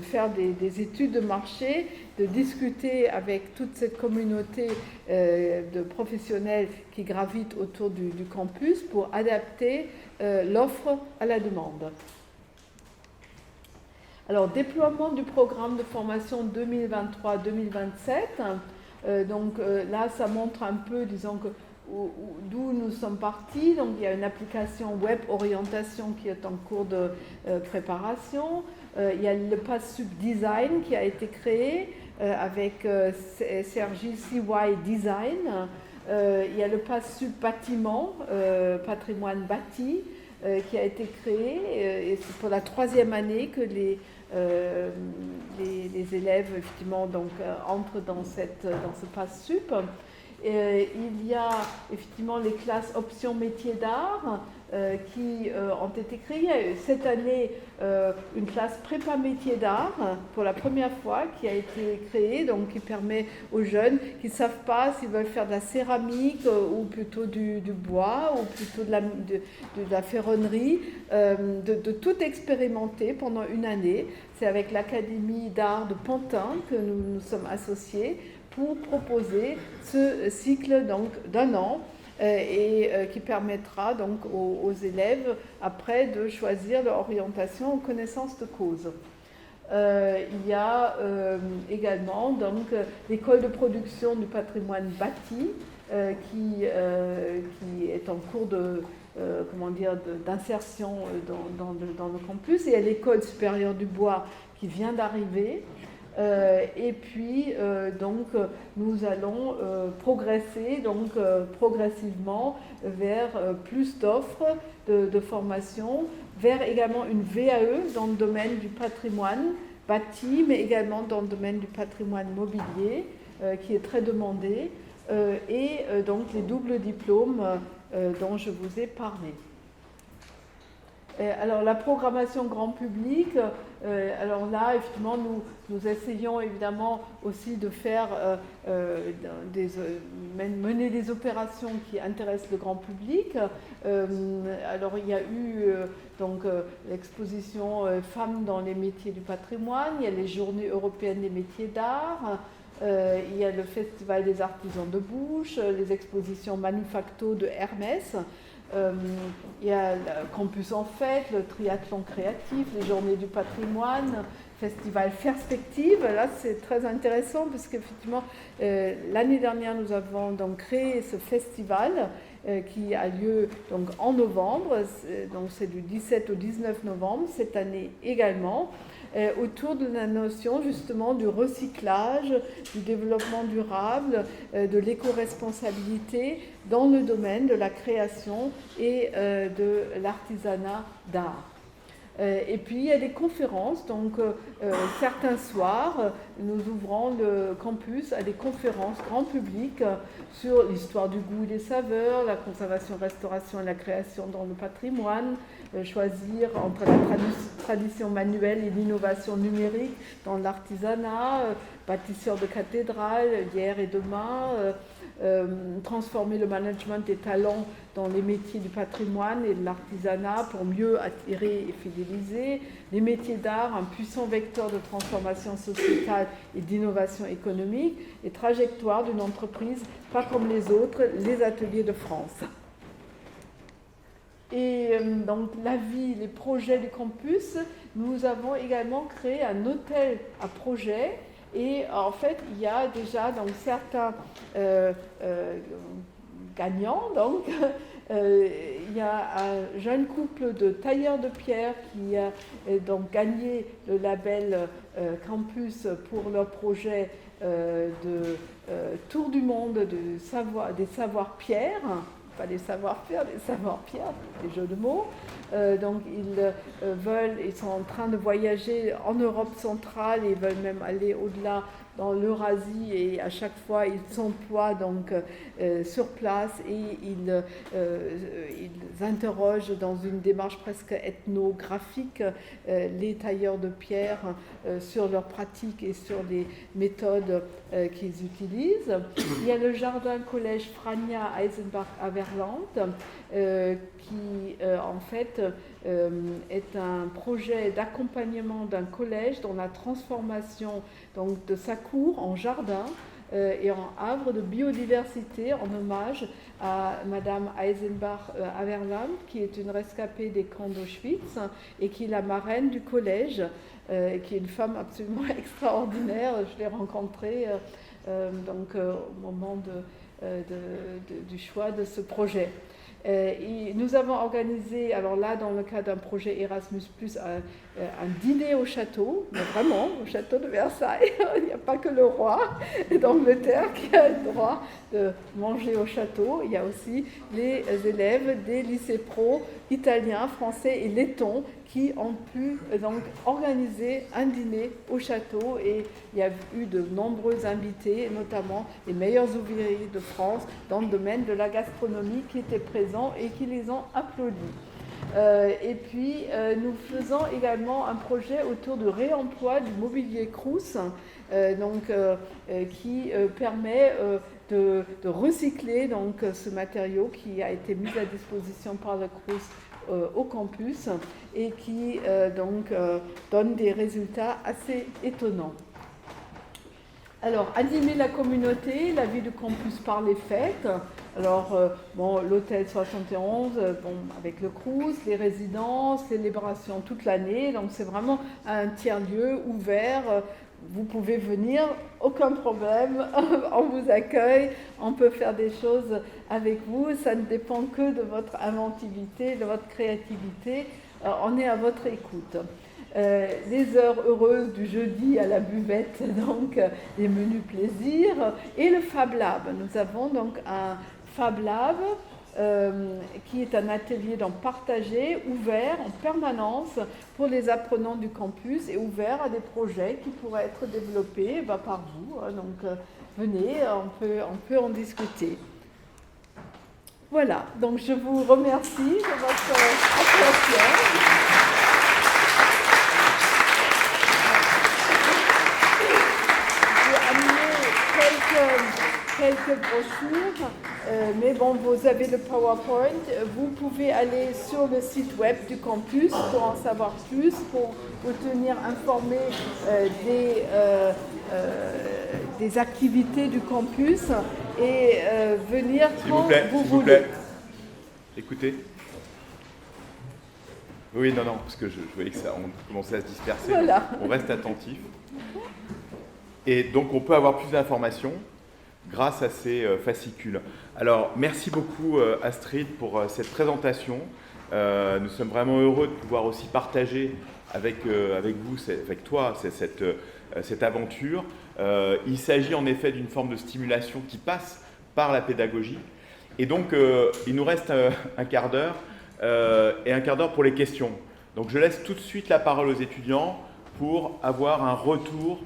faire des études de marché, de discuter avec toute cette communauté de professionnels qui gravitent autour du campus pour adapter l'offre à la demande. Alors, déploiement du programme de formation 2023-2027. Là, ça montre un peu, disons, d'où nous sommes partis. Donc, il y a une application web orientation qui est en cours de préparation. Il y a le Passup Design qui a été créé avec Sergi CY Design. Il y a le Passup Bâtiment, patrimoine bâti, qui a été créé. Et c'est pour la 3e année que les élèves effectivement entrent dans ce Passup. Il y a effectivement les classes options métiers d'art qui ont été créées. Cette année, une classe prépa métiers d'art pour la première fois qui a été créée, donc qui permet aux jeunes qui ne savent pas s'ils veulent faire de la céramique ou plutôt du bois ou plutôt de la ferronnerie, de tout expérimenter pendant une année. C'est avec l'Académie d'art de Pantin que nous sommes associés pour proposer ce cycle d'1 an qui permettra donc aux élèves après de choisir leur orientation en connaissance de cause. Il y a également donc l'école de production du patrimoine bâti qui est en cours d'insertion dans le campus. Il y a l'école supérieure du bois qui vient d'arriver. Et puis, nous allons progresser progressivement vers plus d'offres de formation, vers également une VAE dans le domaine du patrimoine bâti, mais également dans le domaine du patrimoine mobilier, qui est très demandé, donc les doubles diplômes dont je vous ai parlé. Alors la programmation grand public, alors là effectivement nous essayons évidemment aussi de faire mener des opérations qui intéressent le grand public. Alors il y a eu l'exposition Femmes dans les métiers du patrimoine, il y a les Journées européennes des métiers d'art. Il y a le Festival des artisans de bouche, les expositions Manufacto de Hermès. Il y a le Campus en fête, le triathlon créatif, les Journées du patrimoine, Festival Perspective. Là, c'est très intéressant parce qu'effectivement, l'année dernière, nous avons donc créé ce festival qui a lieu donc en novembre. Donc, c'est du 17 au 19 novembre, cette année également. Autour de la notion justement du recyclage, du développement durable, de l'éco-responsabilité dans le domaine de la création et de l'artisanat d'art. Et puis il y a des conférences, donc certains soirs, nous ouvrons le campus à des conférences grand public sur l'histoire du goût et des saveurs, la conservation, restauration et la création dans le patrimoine, choisir entre la tradition manuelle et l'innovation numérique dans l'artisanat, bâtisseurs de cathédrales hier et demain, transformer le management des talents dans les métiers du patrimoine et de l'artisanat pour mieux attirer et fidéliser, les métiers d'art, un puissant vecteur de transformation sociétale et d'innovation économique, et trajectoire d'une entreprise pas comme les autres, les ateliers de France. Et donc la vie, les projets du campus, nous avons également créé un hôtel à projet. Et en fait, il y a déjà donc, certains gagnants. Donc, il y a un jeune couple de tailleurs de pierre qui a donc gagné le label Campus pour leur projet de tour du monde des savoirs-pierre. Pas des savoir-faire, des savoir-pierre, des jeux de mots. Donc ils sont en train de voyager en Europe centrale, et ils veulent même aller au-delà dans l'Eurasie, et à chaque fois ils s'emploient donc sur place, et ils interrogent dans une démarche presque ethnographique les tailleurs de pierre sur leurs pratiques et sur les méthodes qu'ils utilisent. Il y a le jardin collège Frania Eisenbach à Verland qui en fait est un projet d'accompagnement d'un collège dans la transformation donc, de sa cour en jardin et en havre de biodiversité, en hommage à Madame Eisenbach-Averland, qui est une rescapée des camps d'Auschwitz et qui est la marraine du collège, qui est une femme absolument extraordinaire. Je l'ai rencontrée au moment du choix de ce projet. Et nous avons organisé, alors là, dans le cadre d'un projet Erasmus+, un dîner au château, mais vraiment au château de Versailles. Il n'y a pas que le roi d'Angleterre qui a le droit de manger au château. Il y a aussi les élèves des lycées pro italiens, français et lettons qui ont pu donc organiser un dîner au château, et il y a eu de nombreux invités, notamment les meilleurs ouvriers de France dans le domaine de la gastronomie qui étaient présents et qui les ont applaudis. Et puis nous faisons également un projet autour du réemploi du mobilier Crous, qui permet de recycler donc, ce matériau qui a été mis à disposition par le Crous au campus, et qui donne des résultats assez étonnants. Alors, animer la communauté, la vie du campus par les fêtes. Alors, l'hôtel 71, avec le Crous, les résidences, célébrations toute l'année. Donc, c'est vraiment un tiers-lieu ouvert. Vous pouvez venir, aucun problème, on vous accueille, on peut faire des choses avec vous, ça ne dépend que de votre inventivité, de votre créativité, on est à votre écoute. Les heures heureuses du jeudi à la buvette, donc les menus plaisirs, et le Fab Lab. Nous avons donc un Fab Lab qui est un atelier partagé, ouvert en permanence pour les apprenants du campus et ouvert à des projets qui pourraient être développés par vous. Donc venez, on peut en discuter. Voilà, donc je vous remercie de votre attention. Quelques brochures, mais vous avez le PowerPoint. Vous pouvez aller sur le site web du campus pour en savoir plus, pour vous tenir informé des activités du campus et venir quand vous voulez. S'il vous plaît. Écoutez. Oui, non, parce que je voyais que on commençait à se disperser. Voilà. On reste attentif. Et donc, on peut avoir plus d'informations grâce à ces fascicules. Alors, merci beaucoup Astrid pour cette présentation. Nous sommes vraiment heureux de pouvoir aussi partager avec vous, avec toi, cette aventure. Il s'agit en effet d'une forme de stimulation qui passe par la pédagogie. Et donc, il nous reste un quart d'heure et un quart d'heure pour les questions. Donc, je laisse tout de suite la parole aux étudiants pour avoir un retour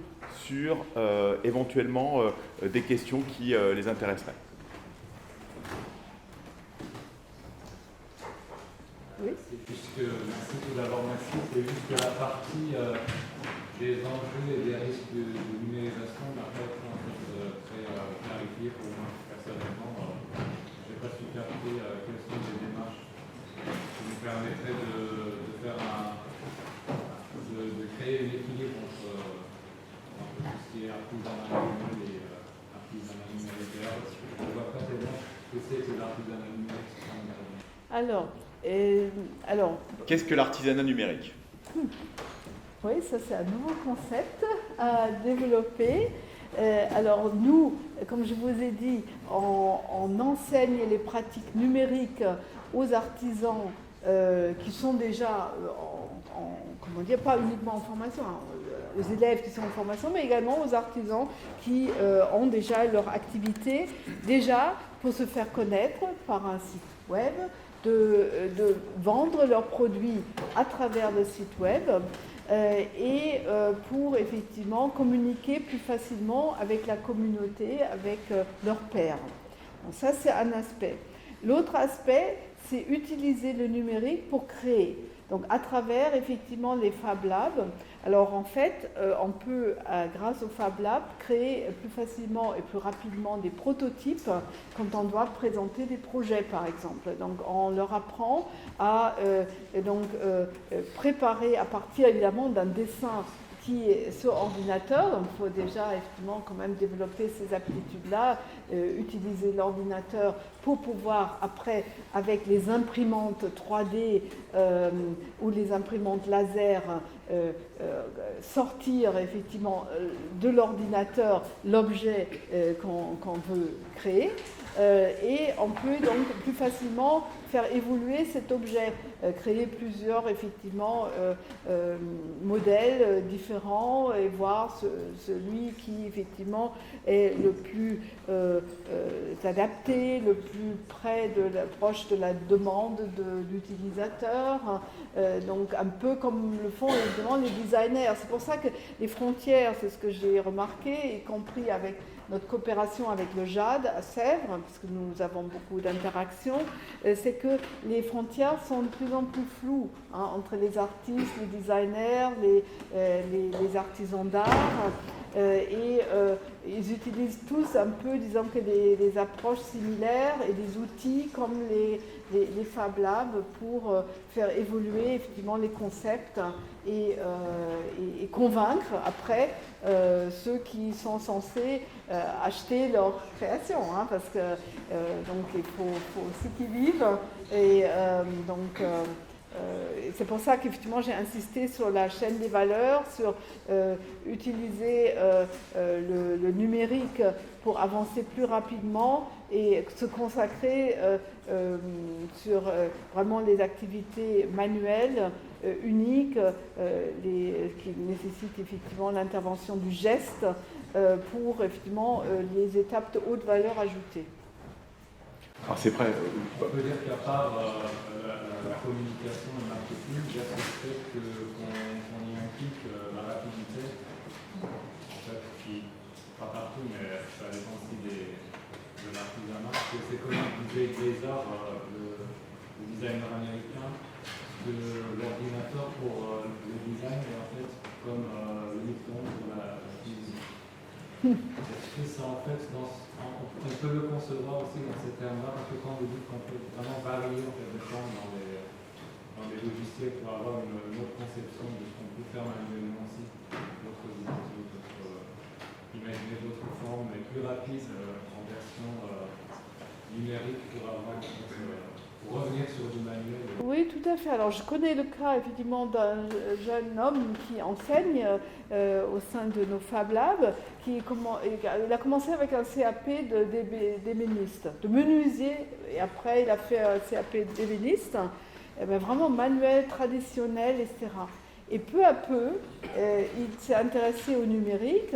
sur éventuellement des questions qui les intéresseraient. Oui. C'est juste que, merci tout d'abord, merci. C'est juste que la partie des enjeux et des risques de numérisation n'a pas été en fait, très clarifié pour moi personnellement. Je n'ai pas su capter quelles sont les démarches qui nous permettraient de créer un équilibre entre tout ce qui est artisanat manuel et artisanat numérique. Je ne vois pas tellement ce que c'est que l'artisanat numérique. Alors, Qu'est-ce que l'artisanat numérique? oui, ça c'est un nouveau concept à développer. Alors nous, comme je vous ai dit, on enseigne les pratiques numériques aux artisans qui sont déjà comment dire, pas uniquement en formation, aux élèves qui sont en formation, mais également aux artisans qui ont déjà leur activité, déjà pour se faire connaître par un site web, de vendre leurs produits à travers le site web et pour effectivement communiquer plus facilement avec la communauté, avec leurs pairs. Donc ça, c'est un aspect. L'autre aspect, c'est utiliser le numérique pour créer. Donc à travers effectivement les Fab Labs. Alors en fait, on peut, grâce aux Fab Labs, créer plus facilement et plus rapidement des prototypes quand on doit présenter des projets par exemple. Donc on leur apprend à préparer à partir évidemment d'un dessin qui est sur ordinateur, donc il faut déjà effectivement quand même développer ces aptitudes-là, utiliser l'ordinateur pour pouvoir après avec les imprimantes 3D ou les imprimantes laser sortir effectivement de l'ordinateur l'objet qu'on veut créer. Et on peut donc plus facilement faire évoluer cet objet, créer plusieurs effectivement modèles différents et voir celui qui effectivement est le plus adapté, le plus près proche de la demande de l'utilisateur. Donc un peu comme le font évidemment les designers. C'est pour ça que les frontières, c'est ce que j'ai remarqué, y compris avec notre coopération avec le JAD à Sèvres, puisque nous avons beaucoup d'interactions, c'est que les frontières sont de plus en plus floues entre les artistes, les designers, les artisans d'art, et ils utilisent tous un peu, disons que des approches similaires et des outils comme les Fab Labs pour faire évoluer effectivement les concepts et convaincre après ceux qui sont censés acheter leur création, parce que donc il faut aussi qu'ils vivent et c'est pour ça qu'effectivement j'ai insisté sur la chaîne des valeurs, sur utiliser le numérique pour avancer plus rapidement et se consacrer sur vraiment les activités manuelles uniques qui nécessitent effectivement l'intervention du geste pour effectivement les étapes de haute valeur ajoutée. Alors c'est prêt. On peut dire qu'à part la communication et le marketing, il y a ce fait qu'on y implique la rapidité, en fait, qui, pas partout, mais ça dépend aussi de l'artisanat. C'est comme disait Lézard, le designer américain, de l'ordinateur pour le design, et en fait, comme le micro-ondes pour la physique. Et ça, en fait, on peut le concevoir aussi dans ces termes-là, parce que quand vous dites qu'on peut vraiment varier en quelque sorte dans les logiciels pour avoir une autre conception de ce qu'on peut faire manuellement aussi, imaginer d'autres formes, mais plus rapides en version numérique pour revenir sur du manuel. Oui, tout à fait. Alors, je connais le cas, effectivement, d'un jeune homme qui enseigne au sein de nos Fab Labs. Il a commencé avec un CAP d'ébéniste, de menuisier, et après, il a fait un CAP d'ébéniste, vraiment manuel, traditionnel, etc. Et peu à peu, il s'est intéressé au numérique.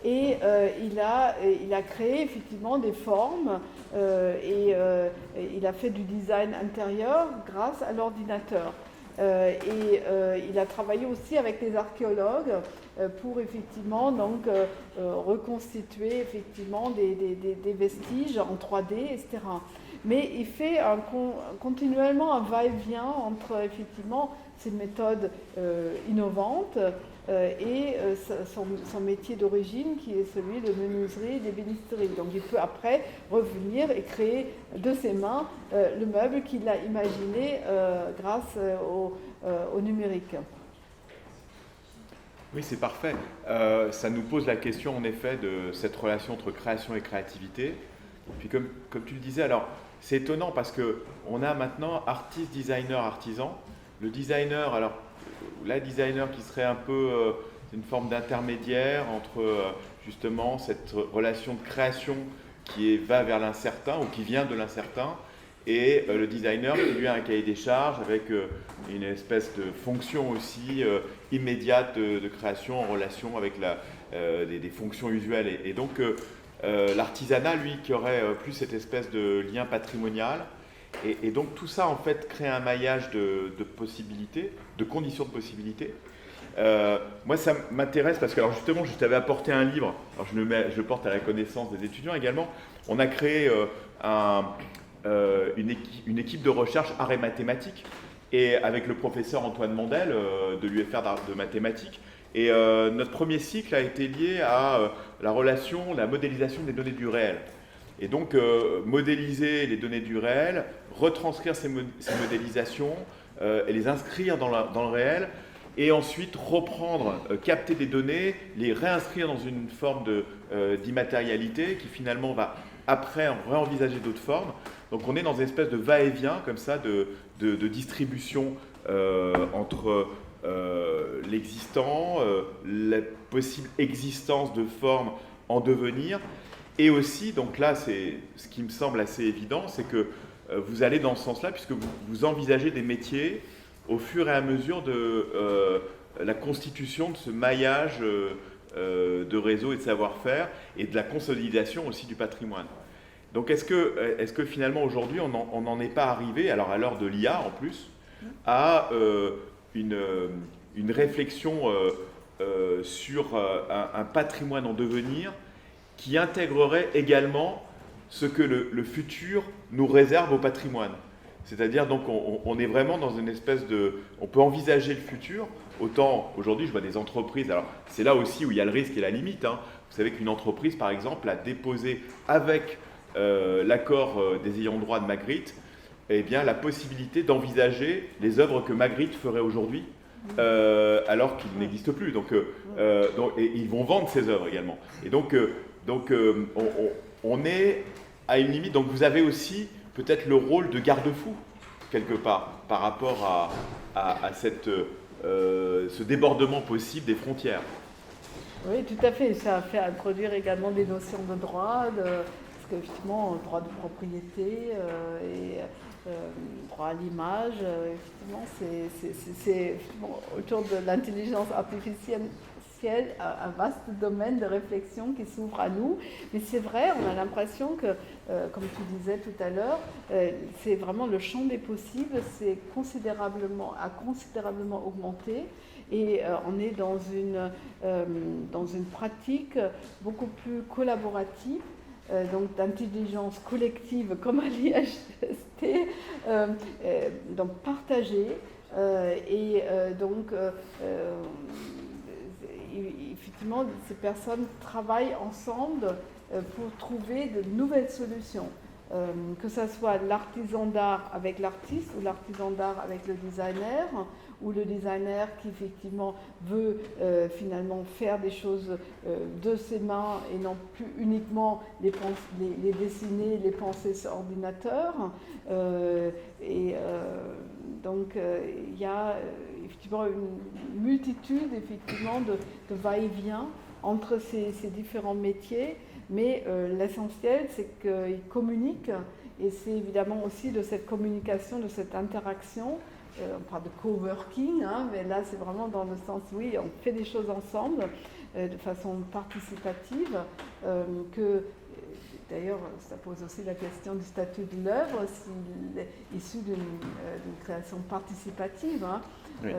Et il a créé effectivement des formes et il a fait du design intérieur grâce à l'ordinateur. Il a travaillé aussi avec les archéologues pour effectivement donc reconstituer effectivement des vestiges en 3D, etc. Mais il fait continuellement un va-et-vient entre effectivement ces méthodes innovantes son métier d'origine qui est celui de menuiserie et d'ébénisterie. Donc il peut après revenir et créer de ses mains le meuble qu'il a imaginé grâce au numérique. Oui, c'est parfait. Ça nous pose la question, en effet, de cette relation entre création et créativité. Et puis, comme tu le disais, alors, c'est étonnant parce qu'on a maintenant artiste, designer, artisan. Le designer, alors, la designer qui serait un peu une forme d'intermédiaire entre, justement, cette relation de création qui va vers l'incertain ou qui vient de l'incertain, et le designer qui lui a un cahier des charges avec une espèce de fonction aussi immédiate de création en relation avec des fonctions usuelles. Et donc l'artisanat, lui, qui aurait plus cette espèce de lien patrimonial. Et donc tout ça, en fait, crée un maillage de possibilités, de conditions de possibilités. Moi, ça m'intéresse parce que, alors justement, je t'avais apporté un livre, alors je le porte à la connaissance des étudiants également. On a créé une équipe de recherche arts et mathématiques, et avec le professeur Antoine Mandel de l'UFR de mathématiques. Et notre premier cycle a été lié à la modélisation des données du réel. Et donc, modéliser les données du réel, retranscrire ces modélisations et les inscrire dans le réel, et ensuite reprendre, capter des données, les réinscrire dans une forme d'immatérialité qui finalement va après réenvisager d'autres formes. Donc on est dans une espèce de va-et-vient comme ça de distribution entre l'existant, la possible existence de formes en devenir, et aussi, donc là c'est ce qui me semble assez évident, c'est que vous allez dans ce sens-là puisque vous envisagez des métiers au fur et à mesure de la constitution de ce maillage de réseau et de savoir-faire, et de la consolidation aussi du patrimoine. Donc est-ce que finalement aujourd'hui on n'en est pas arrivé, alors à l'heure de l'IA en plus, à une réflexion sur un patrimoine en devenir qui intégrerait également ce que le futur nous réserve au patrimoine. C'est-à-dire, donc, on est vraiment dans une espèce de... On peut envisager le futur, autant, aujourd'hui, je vois des entreprises, alors c'est là aussi où il y a le risque et la limite, hein. Vous savez qu'une entreprise, par exemple, a déposé avec l'accord des ayants droit de Magritte, eh bien, la possibilité d'envisager les œuvres que Magritte ferait aujourd'hui, alors qu'il n'existe plus. Et ils vont vendre ces œuvres également. Et donc on est à une limite. Donc vous avez aussi peut-être le rôle de garde-fou, quelque part, par rapport à ce débordement possible des frontières. Oui, tout à fait. Ça a fait introduire également des notions de droit, parce qu'effectivement, droit de propriété et droit à l'image, effectivement, c'est autour de l'intelligence artificielle un vaste domaine de réflexion qui s'ouvre à nous. Mais c'est vrai, on a l'impression que, comme tu disais tout à l'heure, c'est vraiment le champ des possibles, a considérablement augmenté. Et on est dans une pratique beaucoup plus collaborative, donc d'intelligence collective comme à l'IHST, donc partagée, effectivement, ces personnes travaillent ensemble pour trouver de nouvelles solutions, que ce soit l'artisan d'art avec l'artiste ou l'artisan d'art avec le designer, ou le designer qui effectivement veut finalement faire des choses de ses mains et non plus uniquement les dessiner, les penser sur ordinateur. Donc il y a effectivement une multitude effectivement de va-et-vient entre ces différents métiers, mais l'essentiel c'est qu'ils communiquent, et c'est évidemment aussi de cette communication, de cette interaction. On parle de coworking, hein, mais là c'est vraiment dans le sens, oui, on fait des choses ensemble de façon participative, d'ailleurs ça pose aussi la question du statut de l'œuvre, s'il est issu d'une création participative. Hein. Oui.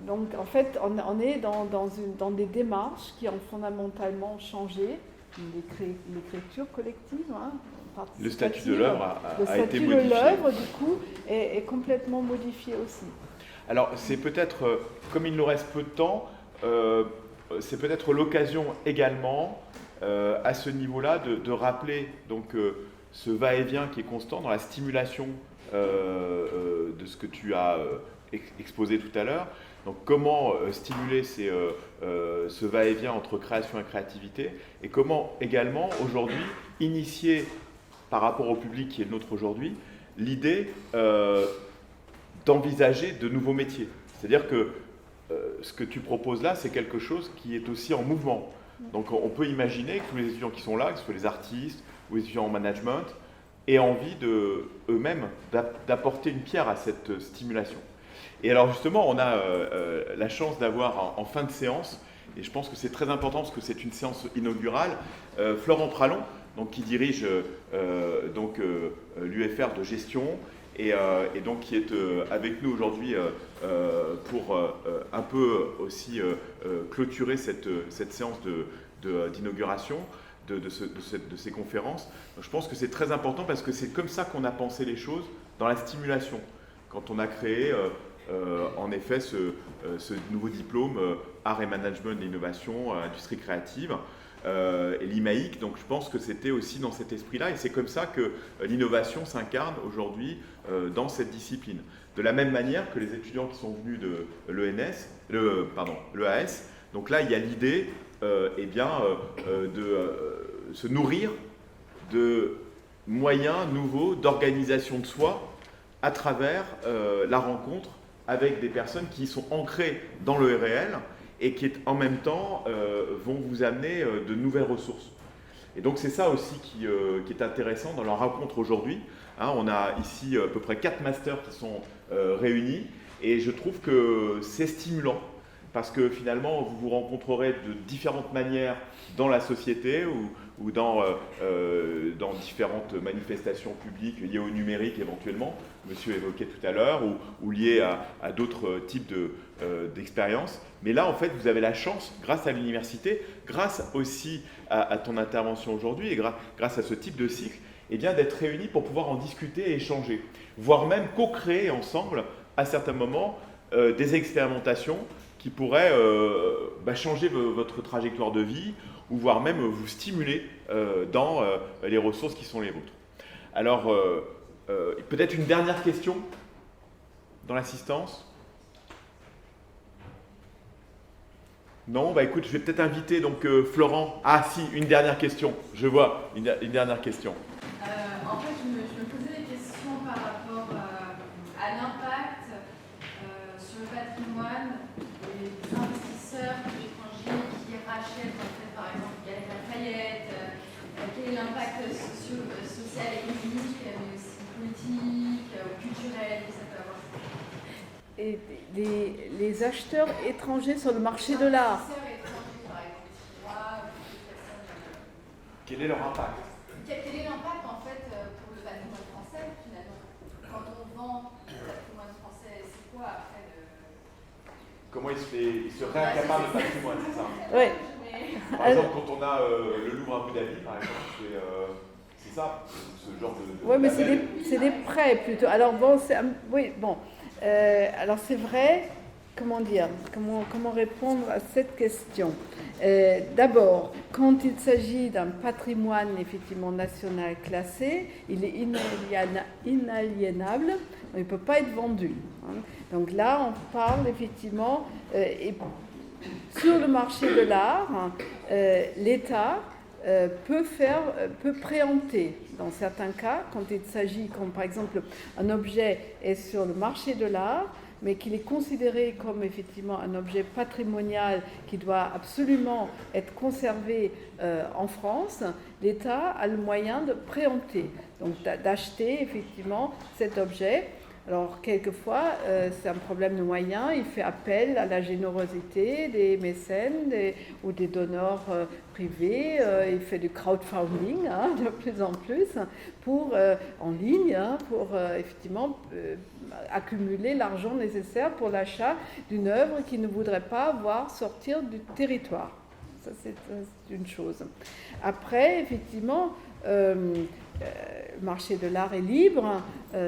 Donc en fait on est dans des démarches qui ont fondamentalement changé, l'écriture collective, hein, le statut de l'œuvre a été modifié. Le statut de l'œuvre, du coup, est complètement modifié aussi. Alors, c'est peut-être, comme il nous reste peu de temps, c'est peut-être l'occasion également, à ce niveau-là, de rappeler donc, ce va-et-vient qui est constant dans la stimulation de ce que tu as exposé tout à l'heure. Donc, comment stimuler ce va-et-vient entre création et créativité, et comment également, aujourd'hui, initier, par rapport au public qui est le nôtre aujourd'hui, l'idée d'envisager de nouveaux métiers. C'est-à-dire que ce que tu proposes là, c'est quelque chose qui est aussi en mouvement. Donc on peut imaginer que tous les étudiants qui sont là, que ce soit les artistes ou les étudiants en management, aient envie eux-mêmes d'apporter une pierre à cette stimulation. Et alors justement, on a la chance d'avoir en fin de séance, et je pense que c'est très important parce que c'est une séance inaugurale, Florent Pralon, donc, qui dirige l'UFR de gestion, et donc qui est avec nous aujourd'hui pour un peu aussi clôturer cette séance d'inauguration de ces conférences. Donc, je pense que c'est très important parce que c'est comme ça qu'on a pensé les choses dans la stimulation, quand on a créé en effet ce nouveau diplôme Art et Management de l'Innovation, Industrie créative, et l'IMAIC. Donc je pense que c'était aussi dans cet esprit-là, et c'est comme ça que l'innovation s'incarne aujourd'hui dans cette discipline. De la même manière que les étudiants qui sont venus de l'EAS, donc là il y a l'idée de se nourrir de moyens nouveaux d'organisation de soi à travers la rencontre avec des personnes qui sont ancrées dans le réel et qui en même temps vont vous amener de nouvelles ressources. Et donc c'est ça aussi qui est intéressant dans la rencontre aujourd'hui. Hein, on a ici à peu près 4 masters qui sont réunis, et je trouve que c'est stimulant parce que finalement vous vous rencontrerez de différentes manières dans la société ou dans différentes manifestations publiques liées au numérique éventuellement, monsieur évoquait tout à l'heure, ou liées à d'autres types d'expériences. Mais là, en fait, vous avez la chance, grâce à l'université, grâce aussi à ton intervention aujourd'hui et grâce à ce type de cycle, eh bien, d'être réunis pour pouvoir en discuter et échanger, voire même co-créer ensemble, à certains moments, des expérimentations qui pourraient changer votre trajectoire de vie, ou voire même vous stimuler dans les ressources qui sont les vôtres. Alors, peut-être une dernière question dans l'assistance ? Non, bah écoute, je vais peut-être inviter donc Florent. Ah si, une dernière question. Je vois, une dernière question. En fait, je me posais des questions par rapport à l'impact sur le patrimoine des investisseurs étrangers qui rachètent en fait, par exemple, Galeries Lafayette. Quel est l'impact social, économique, mais aussi politique, culturel que ça peut avoir? Et les acheteurs étrangers sur le marché de l'art. Quel est leur impact? Quel est l'impact en fait pour le patrimoine français finalement? Quand on vend le patrimoine français, c'est quoi après Comment il se réaccapare le patrimoine, c'est ça? Oui. Par exemple, quand on a le Louvre à Abu Dhabi, par exemple, c'est ça, ce genre de... Oui, mais c'est des prêts plutôt. Alors bon, oui, bon. Alors c'est vrai, comment dire, comment répondre à cette question? D'abord, quand il s'agit d'un patrimoine effectivement national classé, il est inaliénable, il ne peut pas être vendu. Hein. Donc là, on parle effectivement, et sur le marché de l'art, l'État peut préempter dans certains cas, quand il s'agit, comme par exemple un objet est sur le marché de l'art, mais qu'il est considéré comme effectivement un objet patrimonial qui doit absolument être conservé en France, l'État a le moyen de préempter, donc d'acheter effectivement cet objet. Alors, quelquefois, c'est un problème de moyens. Il fait appel à la générosité des mécènes ou des donneurs privés. Il fait du crowdfunding de plus en plus en ligne pour effectivement accumuler l'argent nécessaire pour l'achat d'une œuvre qu'il ne voudrait pas voir sortir du territoire. Ça, c'est une chose. Après, effectivement, le marché de l'art est libre.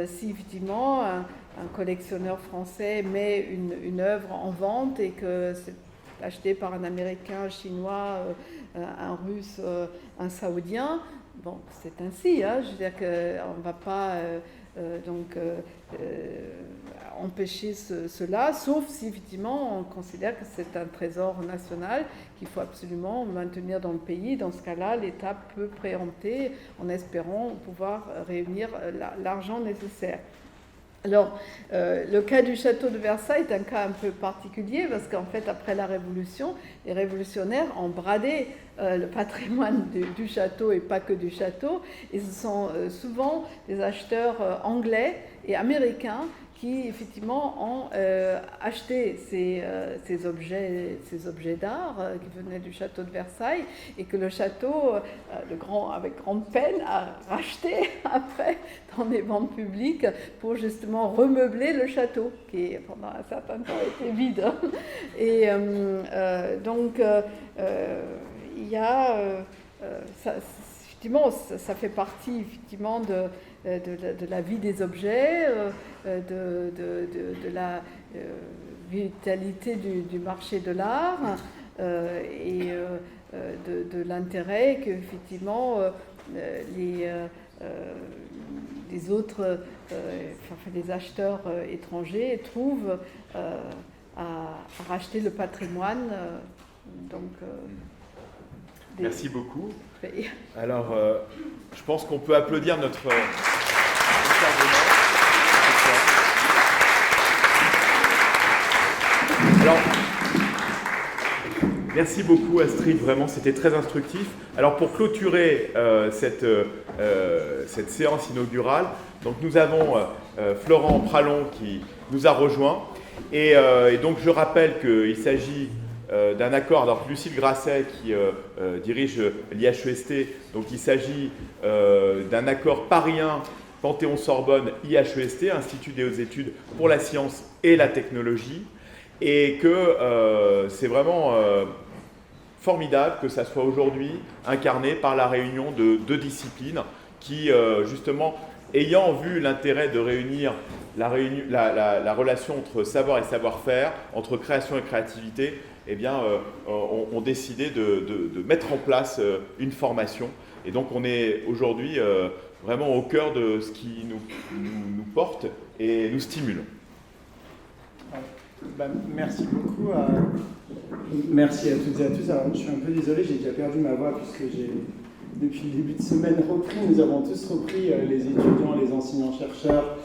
Si effectivement un collectionneur français met une œuvre en vente et que c'est acheté par un Américain, un Chinois, un Russe, un Saoudien, bon, c'est ainsi. Hein, je veux dire qu'on ne va pas empêcher cela, sauf si effectivement on considère que c'est un trésor national qu'il faut absolument maintenir dans le pays. Dans ce cas-là, l'État peut préempter en espérant pouvoir réunir l'argent nécessaire. Alors, le cas du château de Versailles est un cas un peu particulier parce qu'en fait, après la Révolution, les révolutionnaires ont bradé le patrimoine du château et pas que du château. Et ce sont souvent des acheteurs anglais et américains qui effectivement ont acheté ces objets d'art qui venaient du château de Versailles et que le château, avec grande peine, a racheté après dans des ventes publiques pour justement remeubler le château qui pendant un certain temps était vide. Et donc il y a effectivement ça fait partie effectivement de la vie des objets, de la vitalité du marché de l'art et de l'intérêt que effectivement les autres, les acheteurs étrangers trouvent à racheter le patrimoine. Merci beaucoup. Alors, je pense qu'on peut applaudir notre intervenant. Alors, merci beaucoup Astrid, vraiment c'était très instructif. Alors pour clôturer cette séance inaugurale, donc nous avons Florent Pralon qui nous a rejoints et donc je rappelle qu'il s'agit d'un accord, alors Lucille Grasset qui dirige l'IHEST, donc il s'agit d'un accord parisien Panthéon-Sorbonne IHEST, Institut des hautes études pour la science et la technologie, et que c'est vraiment formidable que ça soit aujourd'hui incarné par la réunion de deux disciplines qui, justement, ayant vu l'intérêt de réunir la relation entre savoir et savoir-faire, entre création et créativité, eh bien, ont décidé de mettre en place une formation. Et donc, on est aujourd'hui vraiment au cœur de ce qui nous porte et nous stimule. Merci beaucoup. Merci à toutes et à tous. Alors, je suis un peu désolé, j'ai déjà perdu ma voix puisque depuis le début de semaine, nous avons tous repris, les étudiants, les enseignants-chercheurs,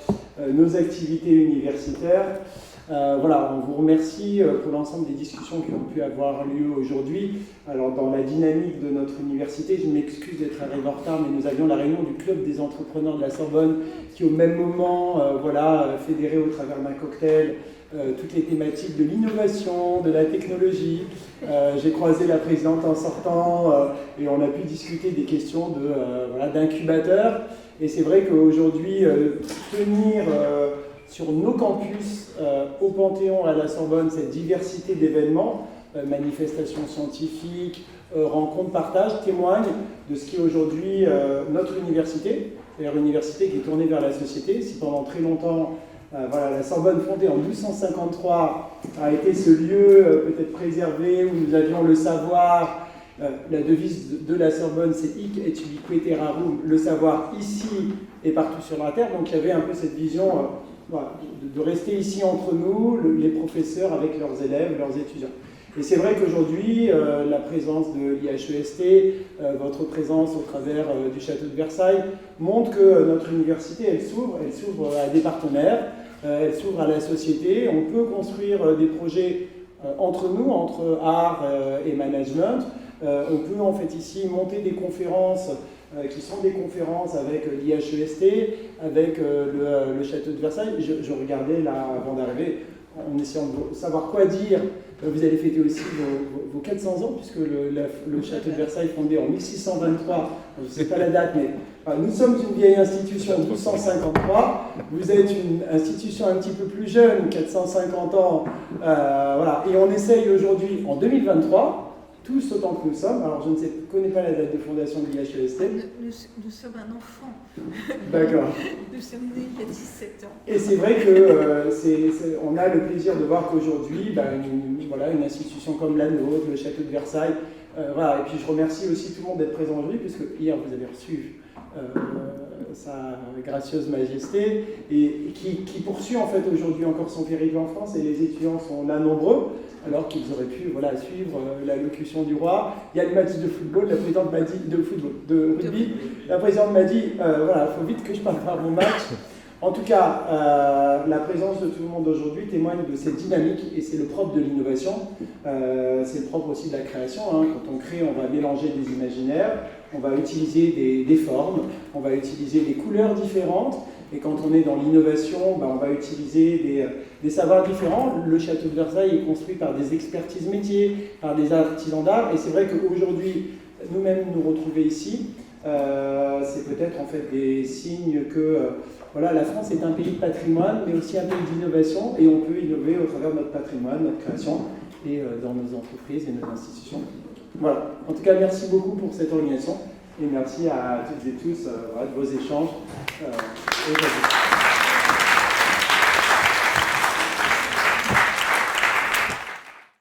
nos activités universitaires. Voilà, on vous remercie pour l'ensemble des discussions qui ont pu avoir lieu aujourd'hui. Alors, dans la dynamique de notre université, je m'excuse d'être arrivé en retard, mais nous avions la réunion du Club des entrepreneurs de la Sorbonne qui, au même moment, fédérait au travers d'un cocktail toutes les thématiques de l'innovation, de la technologie. J'ai croisé la présidente en sortant et on a pu discuter des questions d'incubateurs. Et c'est vrai qu'aujourd'hui, tenir sur nos campus, au Panthéon, à la Sorbonne, cette diversité d'événements, manifestations scientifiques, rencontres, partages, témoignent de ce qui est aujourd'hui notre université, c'est-à-dire une université qui est tournée vers la société. Si pendant très longtemps, la Sorbonne, fondée en 1253, a été ce lieu peut-être préservé où nous avions le savoir. La devise de la Sorbonne, c'est Hic et ubique terrarum, le savoir ici et partout sur la terre. Donc il y avait un peu cette vision de rester ici entre nous, les professeurs avec leurs élèves, leurs étudiants. Et c'est vrai qu'aujourd'hui, la présence de l'IHEST, votre présence au travers du château de Versailles, montre que notre université, elle s'ouvre à des partenaires, elle s'ouvre à la société. On peut construire des projets entre nous, entre art et management. On peut en fait ici monter des conférences qui sont des conférences avec l'IHEST, avec le château de Versailles. Je regardais là avant d'arriver, en essayant de savoir quoi dire. Vous allez fêter aussi vos 400 ans, puisque le château de Versailles, fondé en 1623, je ne sais pas la date, mais nous sommes une vieille institution de 1253, vous êtes une institution un petit peu plus jeune, 450 ans, et on essaye aujourd'hui, en 2023, tous autant que nous sommes. Alors je ne connais pas la date de fondation de l'IHEST. Nous sommes un enfant. D'accord. Nous sommes nés il y a 17 ans. Et c'est vrai que on a le plaisir de voir qu'aujourd'hui, voilà, une institution comme la nôtre, le château de Versailles, voilà. Et puis je remercie aussi tout le monde d'être présent aujourd'hui, puisque hier vous avez reçu sa gracieuse majesté, et qui poursuit en fait aujourd'hui encore son périple en France, et les étudiants sont là nombreux, alors qu'ils auraient pu suivre l'allocution du roi. Il y a le match de football, la présidente m'a dit, de rugby, la présidente m'a dit, voilà, il faut vite que je prépare mon match. En tout cas, la présence de tout le monde aujourd'hui témoigne de cette dynamique, et c'est le propre de l'innovation, c'est le propre aussi de la création. Hein. Quand on crée, on va mélanger des imaginaires, on va utiliser des formes, on va utiliser des couleurs différentes, et quand on est dans l'innovation, on va utiliser des savoirs différents. Le château de Versailles est construit par des expertises métiers, par des artisans d'art, et c'est vrai qu'aujourd'hui, nous-mêmes nous retrouver ici, c'est peut-être en fait des signes que voilà, la France est un pays de patrimoine, mais aussi un pays d'innovation, et on peut innover au travers de notre patrimoine, notre création, et dans nos entreprises et nos institutions. Voilà. En tout cas, merci beaucoup pour cette organisation, et merci à toutes et tous de vos échanges aujourd'hui.